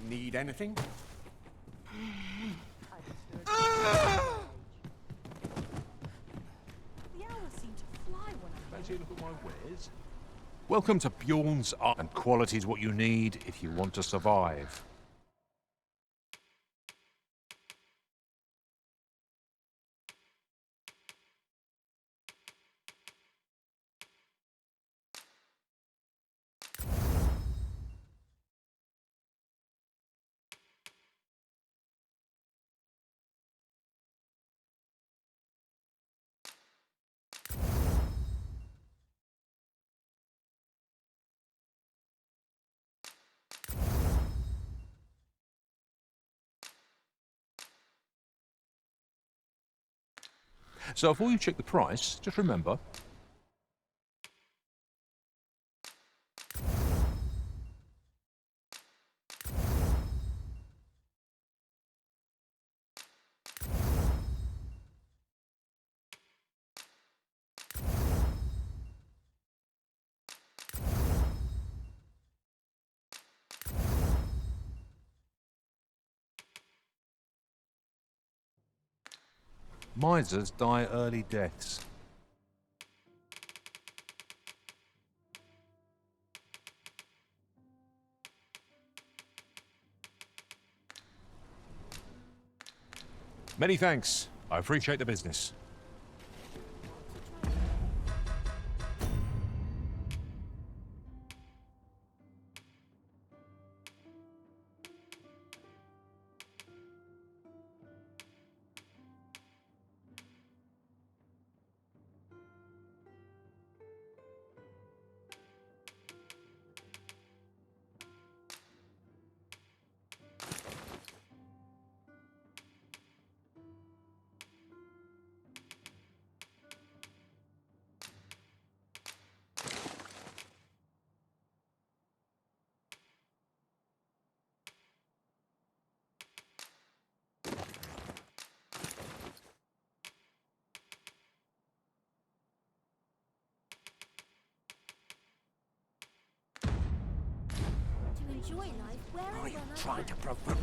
Need anything? Welcome to Bjorn's Art, and quality is what you need if you want to survive. So before you check the price, just remember, misers die early deaths. Many thanks. I appreciate the business. Enjoy life where Are you trying to provoke?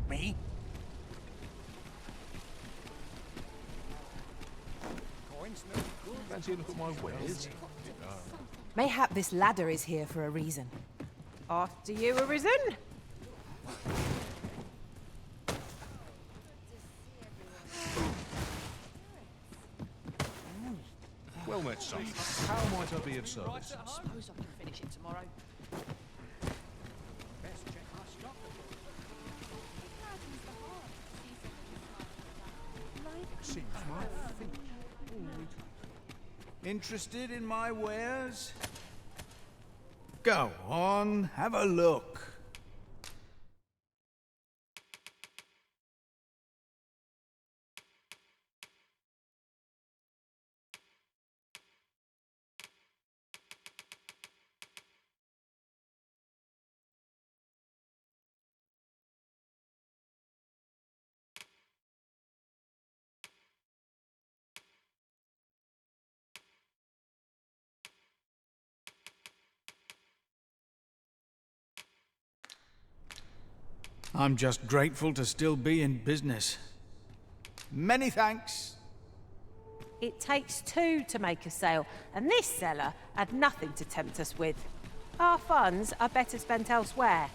Me? Fancy a look at my wares? Mayhap this ladder is here for a reason. After you, Arisen. Well met, son. How might I be of service? I suppose I can finish it tomorrow. Best check my stock. Seems my feet. Interested in my wares? Go on, have a look. I'm just grateful to still be in business. Many thanks. It takes two to make a sale, and this seller had nothing to tempt us with. Our funds are better spent elsewhere.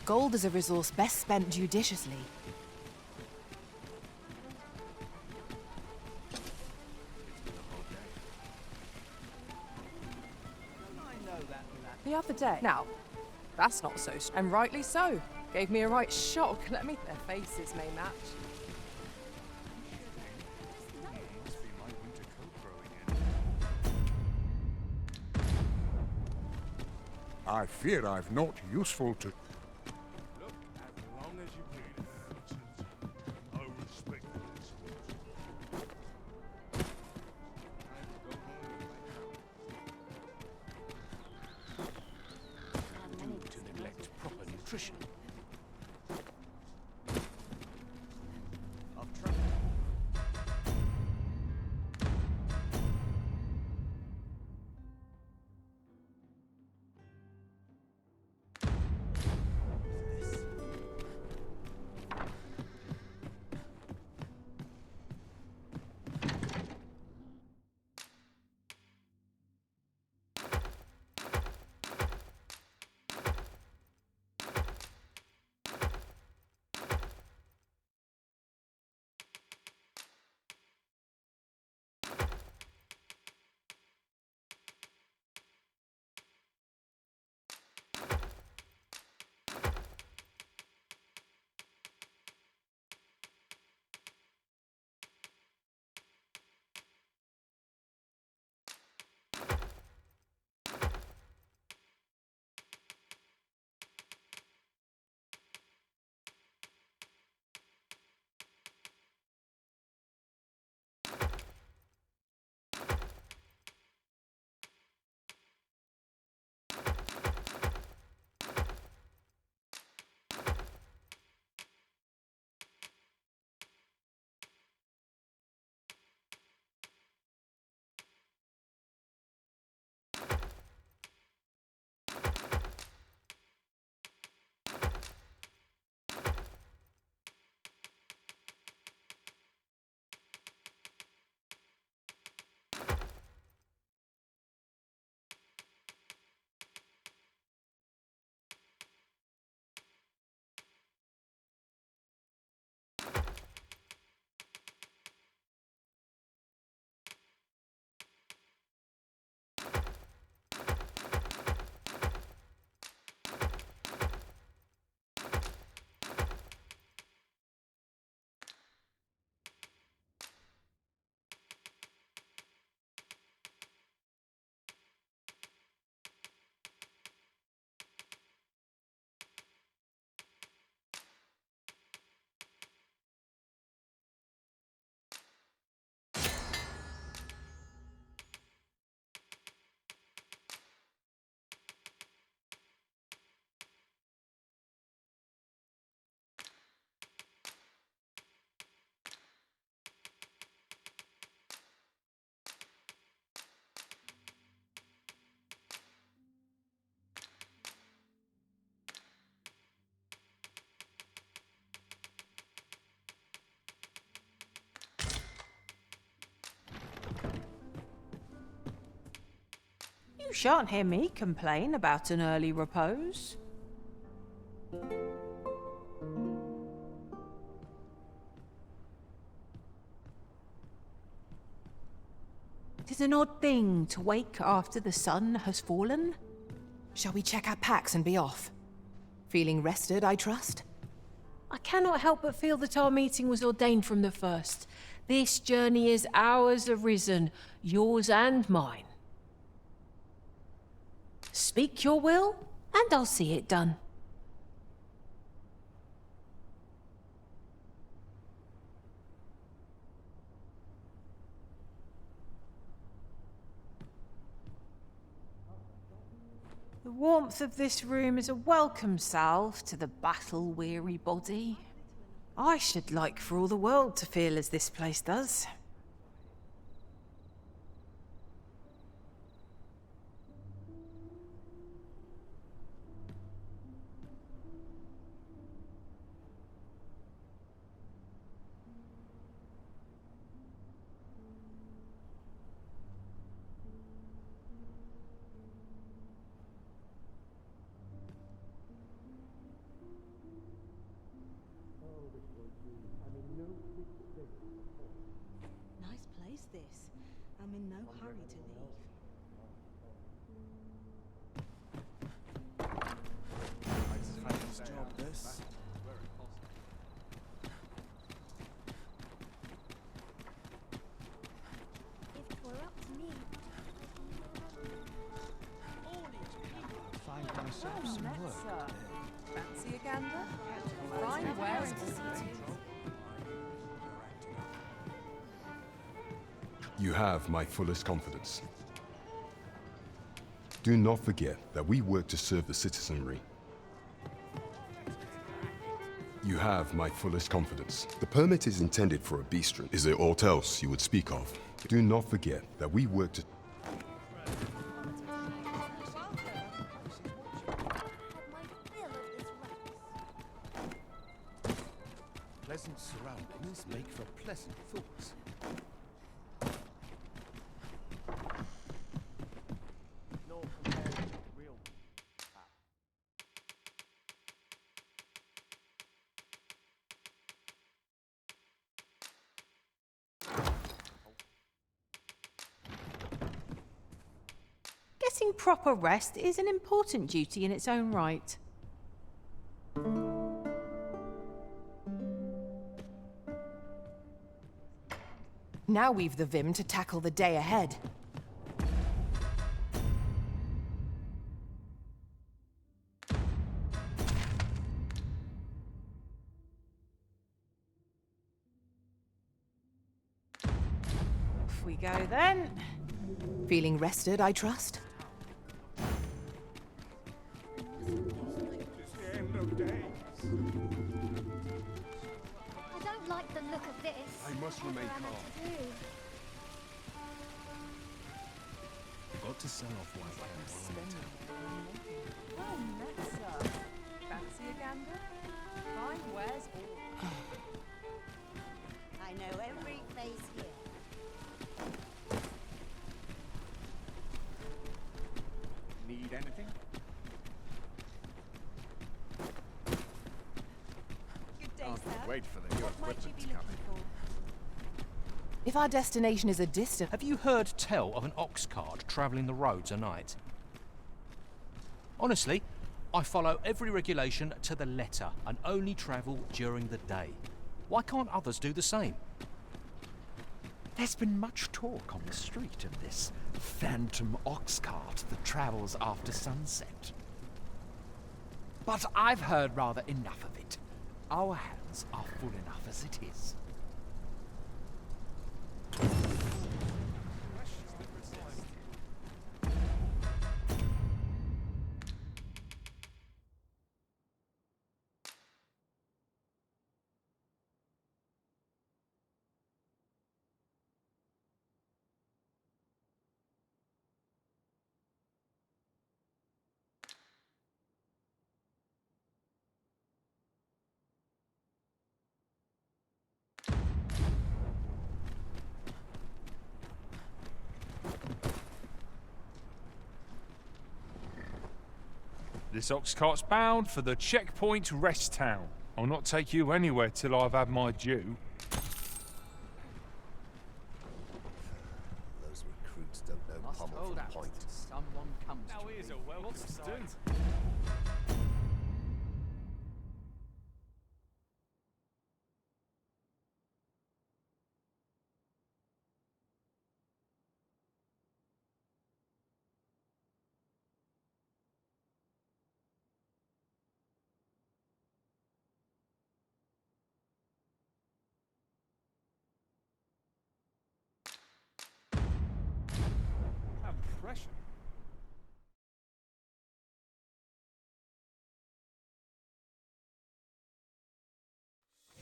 Gold is a resource best spent judiciously. The other day. Now, that's not so and rightly so. Gave me a right shock. Let me. Their faces may match. I fear I've not useful to... Look, as long as you please, I respect this. To neglect proper nutrition. You shan't hear me complain about an early repose. 'Tis an odd thing to wake after the sun has fallen. Shall we check our packs and be off? Feeling rested, I trust? I cannot help but feel that our meeting was ordained from the first. This journey is ours arisen, yours and mine. Speak your will, and I'll see it done. The warmth of this room is a welcome salve to the battle-weary body. I should like for all the world to feel as this place does. Fancy a gander? Fine wares to see. You have my fullest confidence. Do not forget that we work to serve the citizenry. You have my fullest confidence. The permit is intended for a bistro. Is there aught else you would speak of? Do not forget that we work to... Pleasant surroundings make for pleasant thoughts. Getting proper rest is an important duty in its own right. Now we've the vim to tackle the day ahead. Off we go then. Feeling rested, I trust? I don't like the look of this. I must remain calm. You've got to sell off white hair. Oh, Metza. Fancy a gander? Fine wares all. I know every face here. Need anything? Good day, Can't sir. wait for the new What might you equipment be to come looking in. for? If our destination is a distant... Have you heard tell of an ox cart travelling the roads at night? Honestly, I follow every regulation to the letter and only travel during the day. Why can't others do the same? There's been much talk on the street of this phantom ox cart that travels after sunset. But I've heard rather enough of it. Our hands are full enough as it is. This ox cart's bound for the checkpoint rest town. I'll not take you anywhere till I've had my due. Those recruits don't know Must pommel hold from out point. till someone comes Now to here's me. a welcome What's sight. How pressure.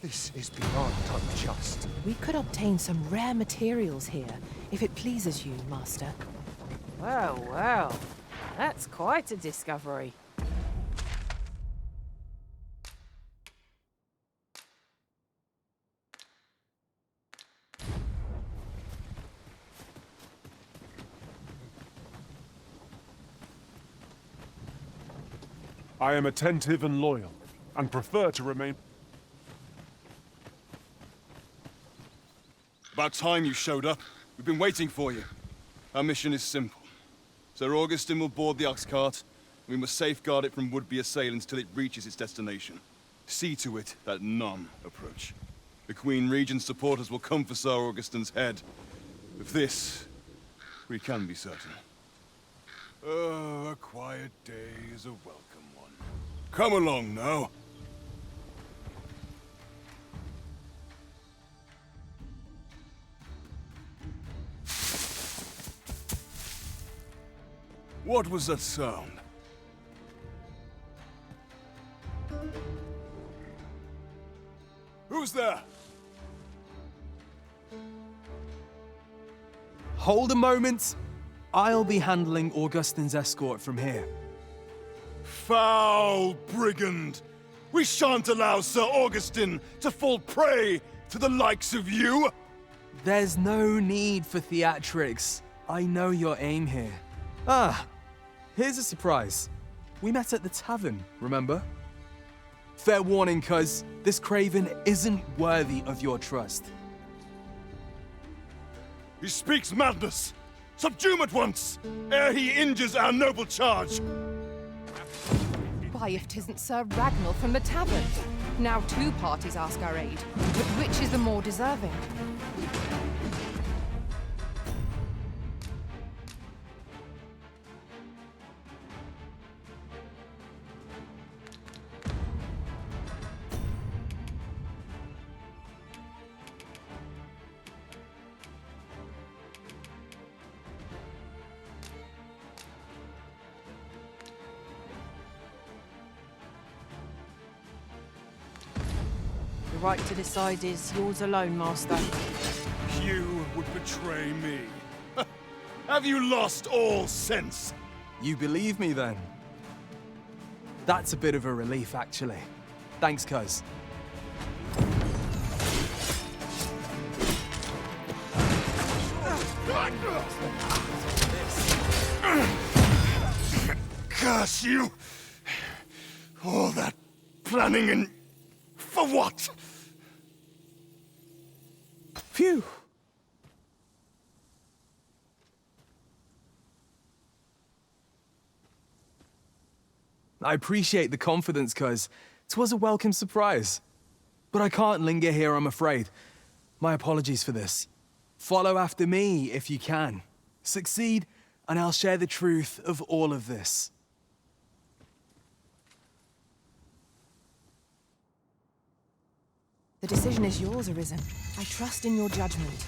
This is beyond unjust. We could obtain some rare materials here, if it pleases you, Master. Well, well. That's quite a discovery. I am attentive and loyal, and prefer to remain... About time you showed up. We've been waiting for you. Our mission is simple. Sir Augustin will board the ox cart, and we must safeguard it from would-be assailants till it reaches its destination. See to it that none approach. The Queen Regent's supporters will come for Sir Augustin's head. Of this, we can be certain. A quiet day is a welcome one. Come along now. What was that sound? Who's there? Hold a moment. I'll be handling Augustine's escort from here. Foul brigand! We shan't allow Sir Augustine to fall prey to the likes of you! There's no need for theatrics. I know your aim here. Ah, here's a surprise. We met at the tavern, remember? Fair warning, cuz this craven isn't worthy of your trust. He speaks madness! Subdue him at once, ere he injures our noble charge! Why, if 'tisn't Sir Raghnall from the tavern? Now 2 parties ask our aid, but which is the more deserving? The right to decide is yours alone, Master. You would betray me. Have you lost all sense? You believe me, then? That's a bit of a relief, actually. Thanks, cuz. Curse you! All that planning and... for what? Phew! I appreciate the confidence, cuz 'twas a welcome surprise. But I can't linger here, I'm afraid. My apologies for this. Follow after me if you can. Succeed, and I'll share the truth of all of this. The decision is yours, Arisen. I trust in your judgment.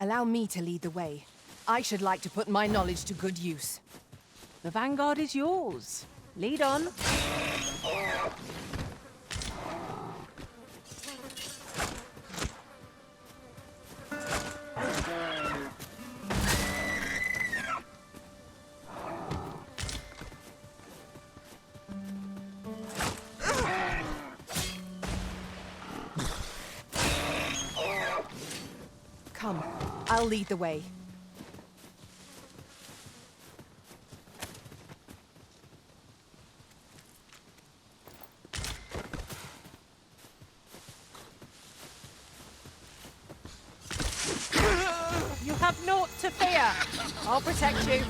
Allow me to lead the way. I should like to put my knowledge to good use. The vanguard is yours. Lead on. Come, I'll lead the way. You have naught to fear. I'll protect you.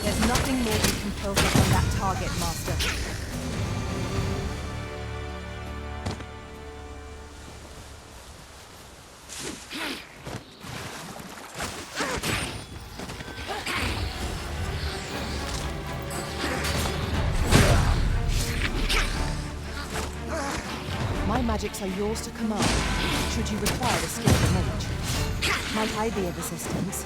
There's nothing more you can focus on that target, Master. My magics are yours to command, should you require the skill of a mage. Might I be of assistance?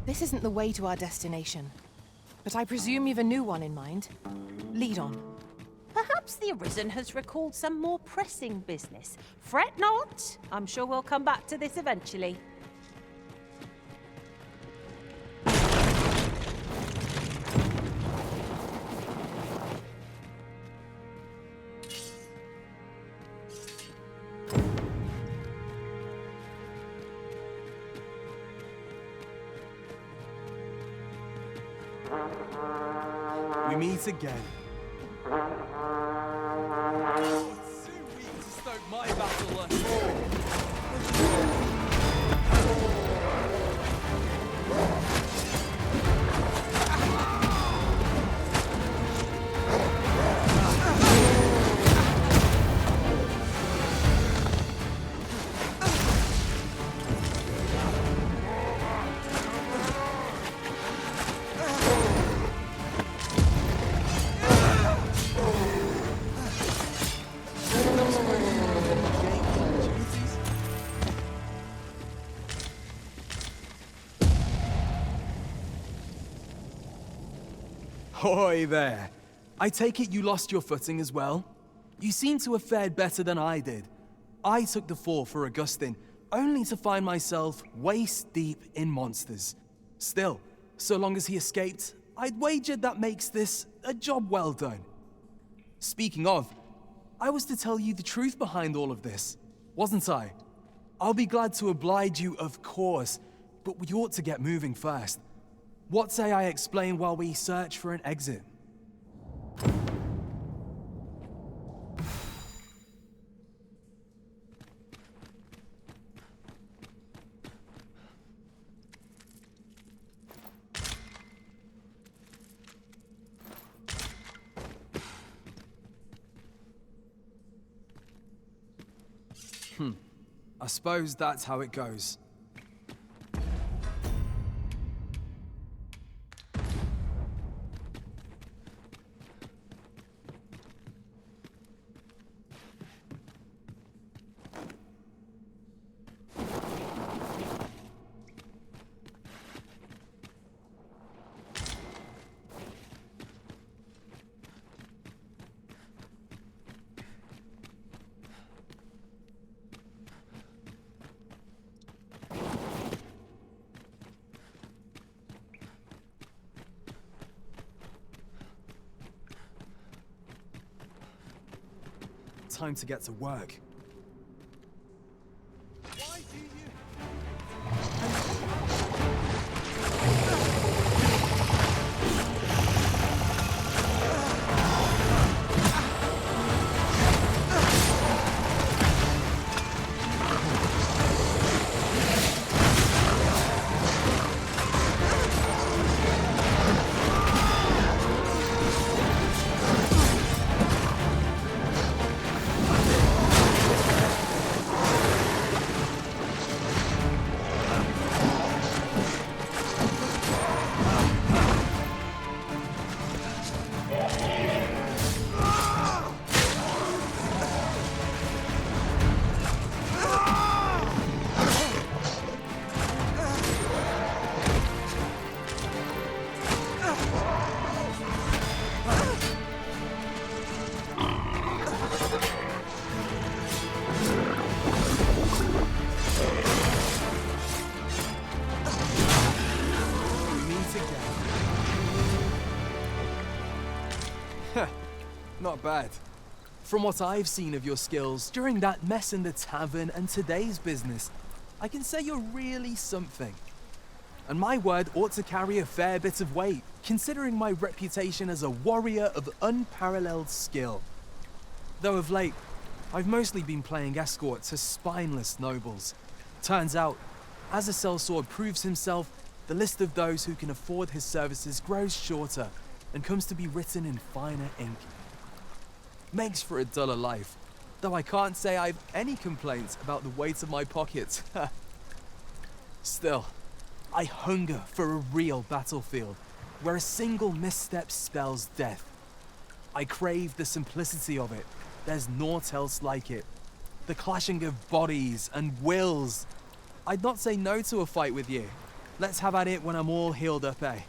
This isn't the way to our destination, but I presume you've a new one in mind. Lead on. Perhaps the Arisen has recalled some more pressing business. Fret not. I'm sure we'll come back to this eventually. We meet again. It's too weak to stoke my battle lust. Hoy there. I take it you lost your footing as well? You seem to have fared better than I did. I took the fall for Augustin, only to find myself waist deep in monsters. Still, so long as he escaped, I'd wager that makes this a job well done. Speaking of, I was to tell you the truth behind all of this, wasn't I? I'll be glad to oblige you, of course, but we ought to get moving first. What say I explain while we search for an exit? I suppose that's how it goes. Time to get to work. Not bad. From what I've seen of your skills during that mess in the tavern and today's business, I can say you're really something. And my word ought to carry a fair bit of weight, considering my reputation as a warrior of unparalleled skill. Though of late, I've mostly been playing escort to spineless nobles. Turns out, as a sellsword proves himself, the list of those who can afford his services grows shorter and comes to be written in finer ink. Makes for a duller life, though I can't say I've any complaints about the weight of my pockets. Still, I hunger for a real battlefield, where a single misstep spells death. I crave the simplicity of it. There's naught else like it. the clashing of bodies and wills. I'd not say no to a fight with you. Let's have at it when I'm all healed up, eh?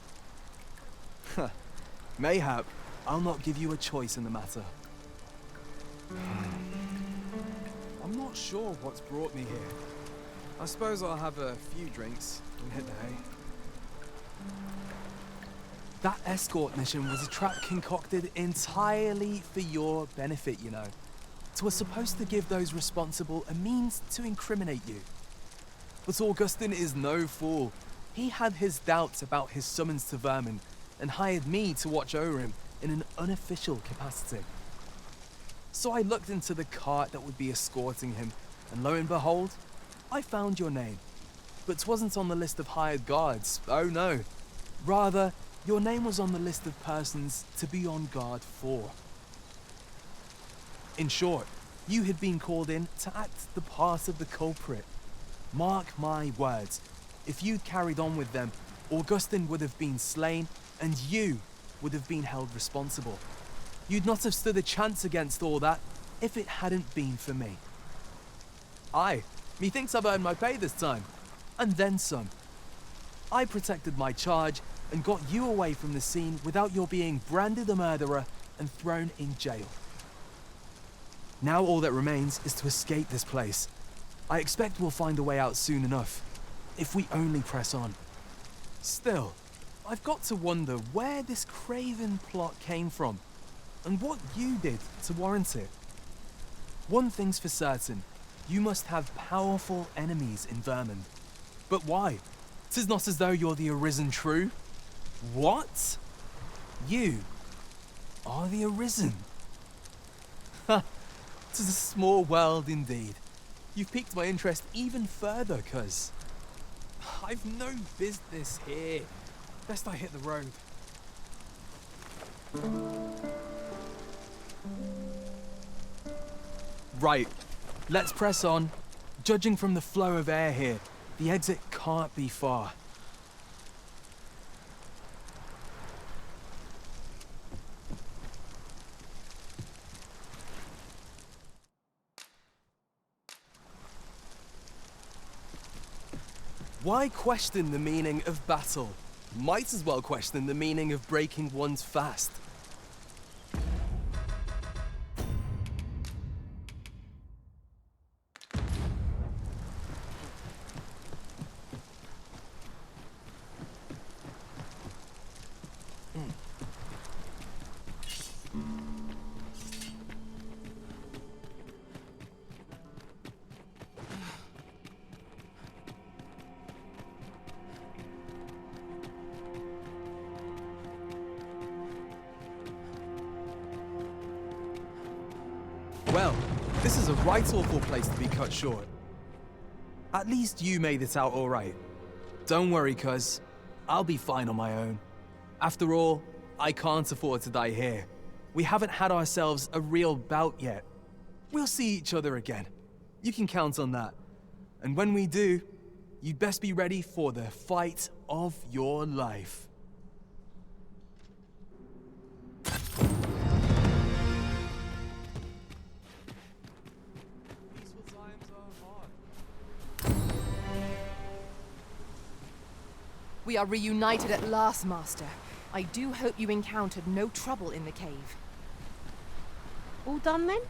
Mayhap, I'll not give you a choice in the matter. I'm not sure what's brought me here. I suppose I'll have a few drinks and hit the hay. That escort mission was a trap concocted entirely for your benefit, you know. It was supposed to give those responsible a means to incriminate you. But Augustin is no fool. He had his doubts about his summons to Vermin and hired me to watch over him in an unofficial capacity. So I looked into the cart that would be escorting him, and lo and behold, I found your name. But 'twasn't on the list of hired guards, oh no. Rather, your name was on the list of persons to be on guard for. In short, you had been called in to act the part of the culprit. Mark my words, if you'd carried on with them, Augustin would have been slain and you would have been held responsible. You'd not have stood a chance against all that if it hadn't been for me. Aye, methinks I've earned my pay this time, and then some. I protected my charge and got you away from the scene without your being branded a murderer and thrown in jail. Now all that remains is to escape this place. I expect we'll find a way out soon enough, if we only press on. Still, I've got to wonder where this craven plot came from, and what you did to warrant it. One thing's for certain, you must have powerful enemies in Vermin. But why? 'Tis not as though you're the Arisen True. What? You are the Arisen? Ha! 'Tis a small world indeed. You've piqued my interest even further, cuz I've no business here. Best I hit the road. Right, let's press on. Judging from the flow of air here, the exit can't be far. Why question the meaning of battle? Might as well question the meaning of breaking one's fast. Well, this is a right awful place to be cut short. At least you made it out all right. Don't worry, cuz. I'll be fine on my own. After all, I can't afford to die here. We haven't had ourselves a real bout yet. We'll see each other again. You can count on that. And when we do, you'd best be ready for the fight of your life. We are reunited at last, Master. I do hope you encountered no trouble in the cave. All done then?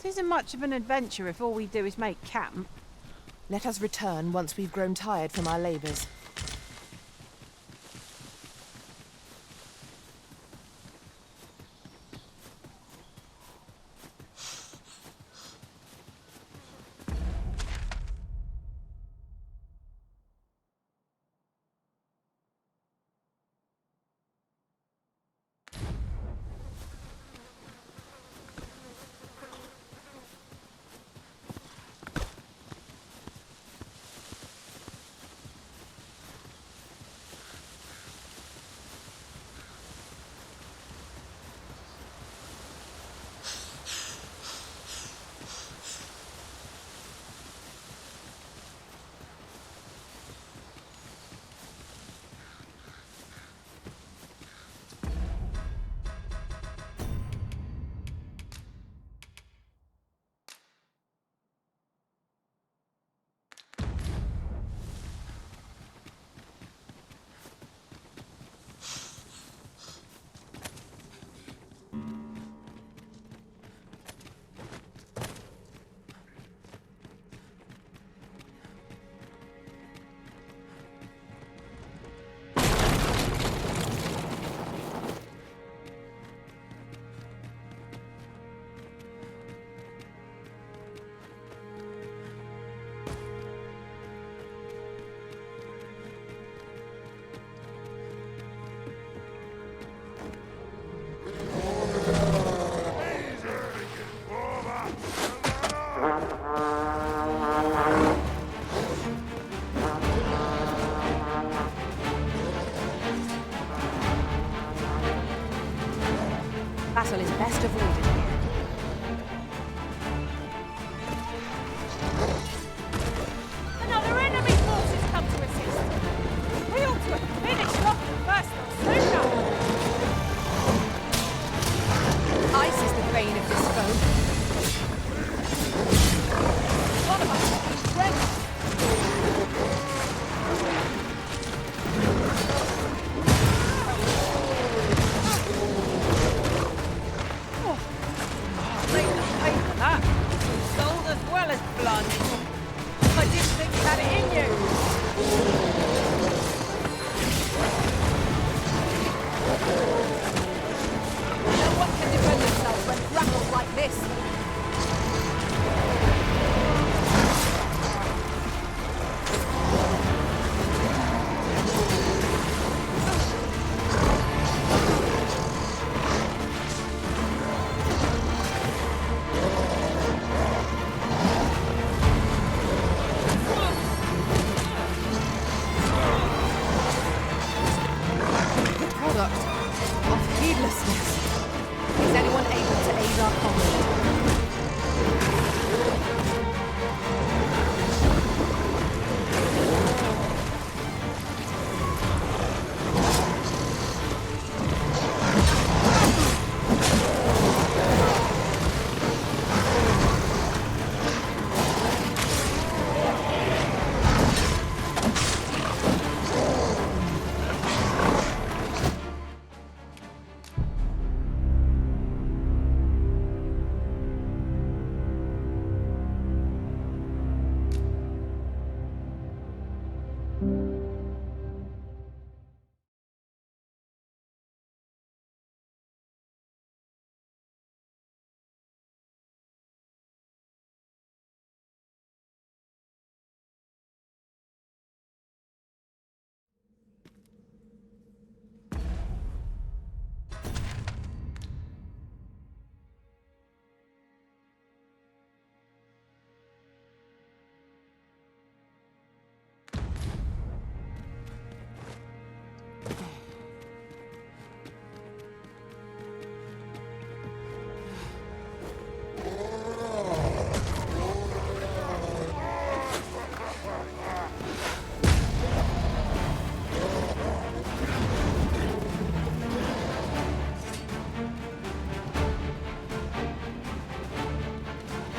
It isn't much of an adventure if all we do is make camp. Let us return once we've grown tired from our labors.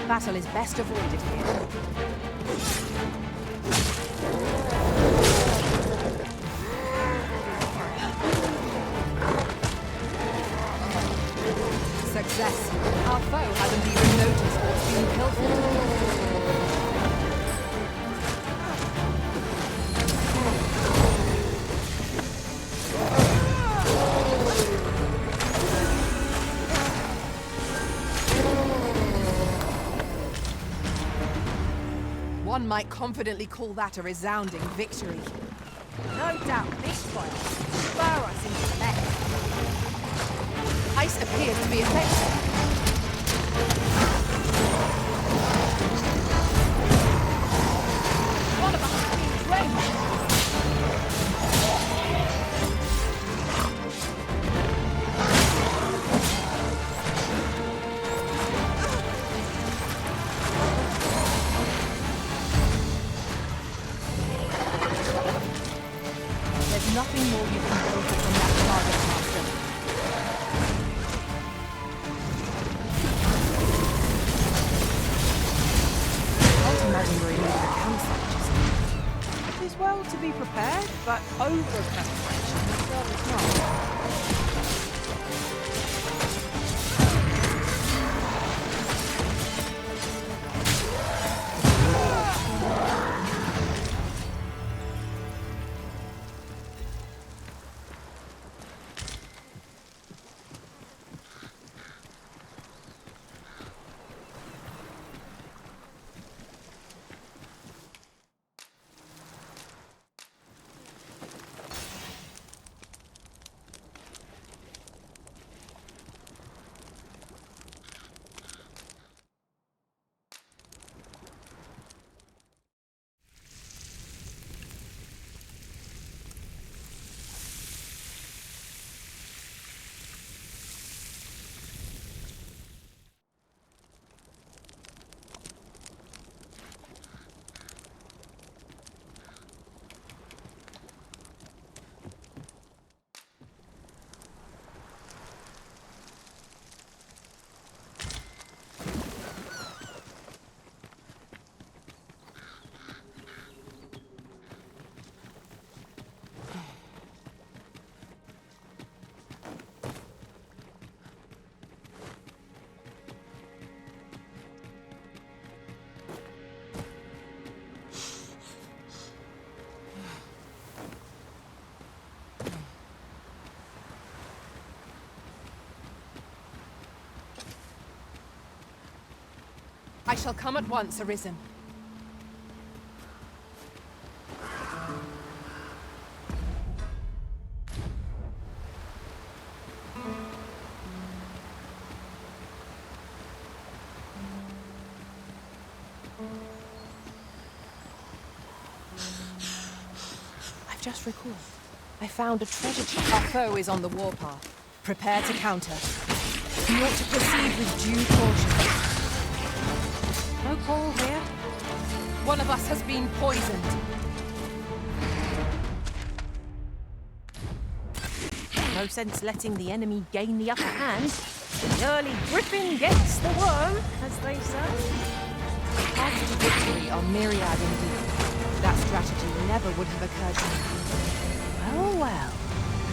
Battle is best avoided here. Success. Our foe hasn't even noticed what's been pilfered. One might confidently call that a resounding victory. No doubt this one will spur us into the next. Ice appears to be effective. One of us is being drained. There's nothing more you can focus on that target, Master. Imagine we're in need of a campsite just now. It is well to be prepared, but over-preparation is service not. I shall come at once, Arisen. I've just recalled. I found a treasure chest. Our foe is on the warpath. Prepare to counter. You ought to proceed with due caution. No call here. One of us has been poisoned. No sense letting the enemy gain the upper hand. The early griffin gets the worm, as they say. Paths to victory are myriad indeed. That strategy never would have occurred to me. Well, well.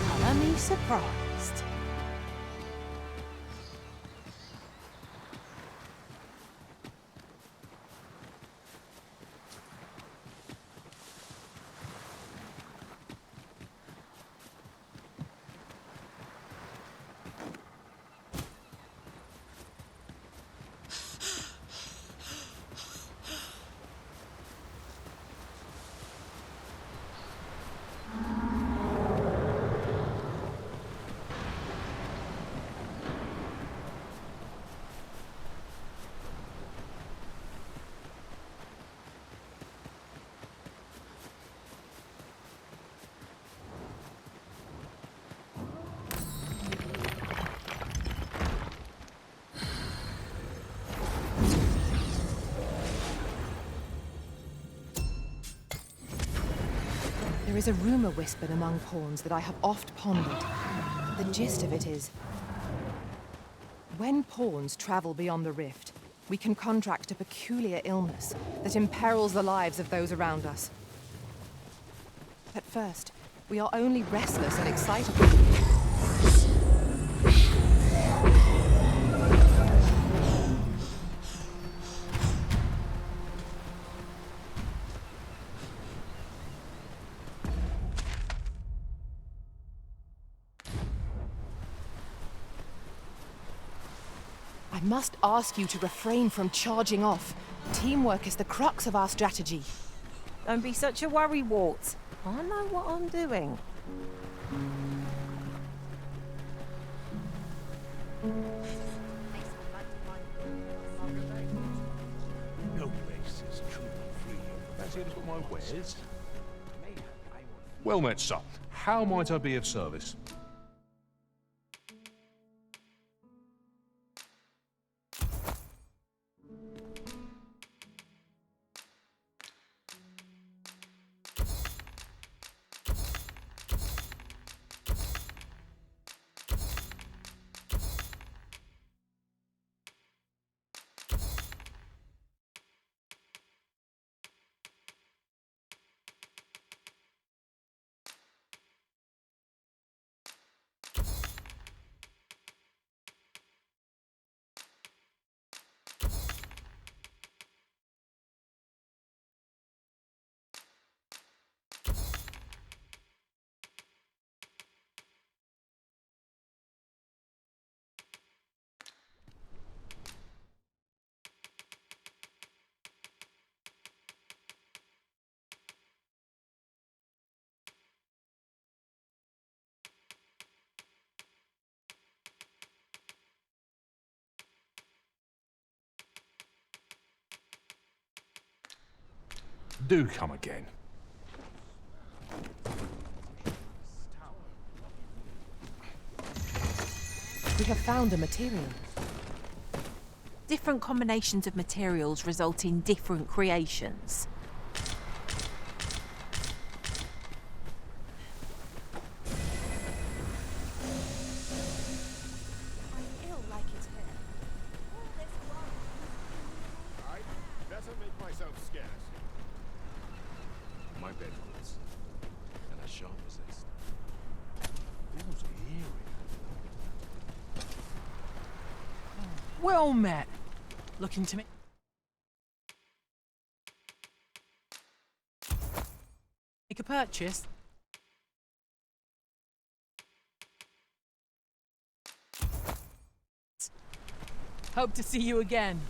Colour me surprised. There is a rumor whispered among pawns that I have oft pondered. The gist of it is, when pawns travel beyond the rift, we can contract a peculiar illness that imperils the lives of those around us. At first, we are only restless and excitable. I must ask you to refrain from charging off. Teamwork is the crux of our strategy. Don't be such a worrywart. I know what I'm doing. No place is truly free. Fancy any of my wares? Well met, sir. How might I be of service? Do come again. We have found a material. Different combinations of materials result in different creations. Well met. Looking to me. Make a purchase. Hope to see you again.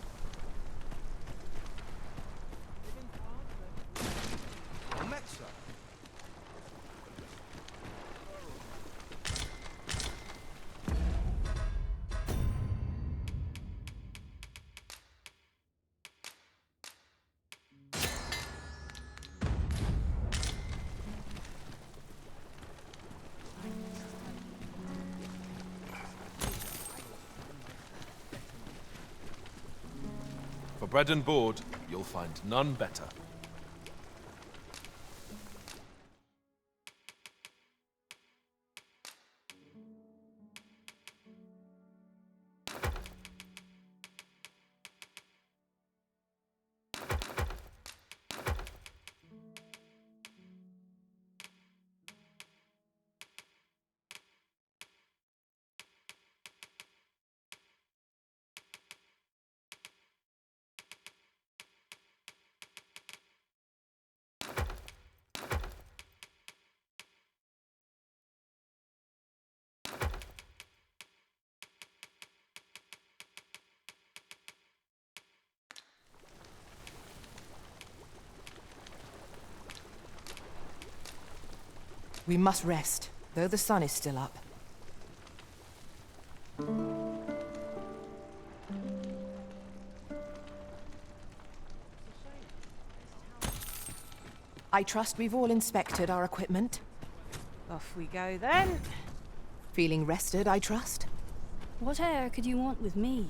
For bread and board, you'll find none better. We must rest, though the sun is still up. I trust we've all inspected our equipment. Off we go then. Feeling rested, I trust? What air could you want with me?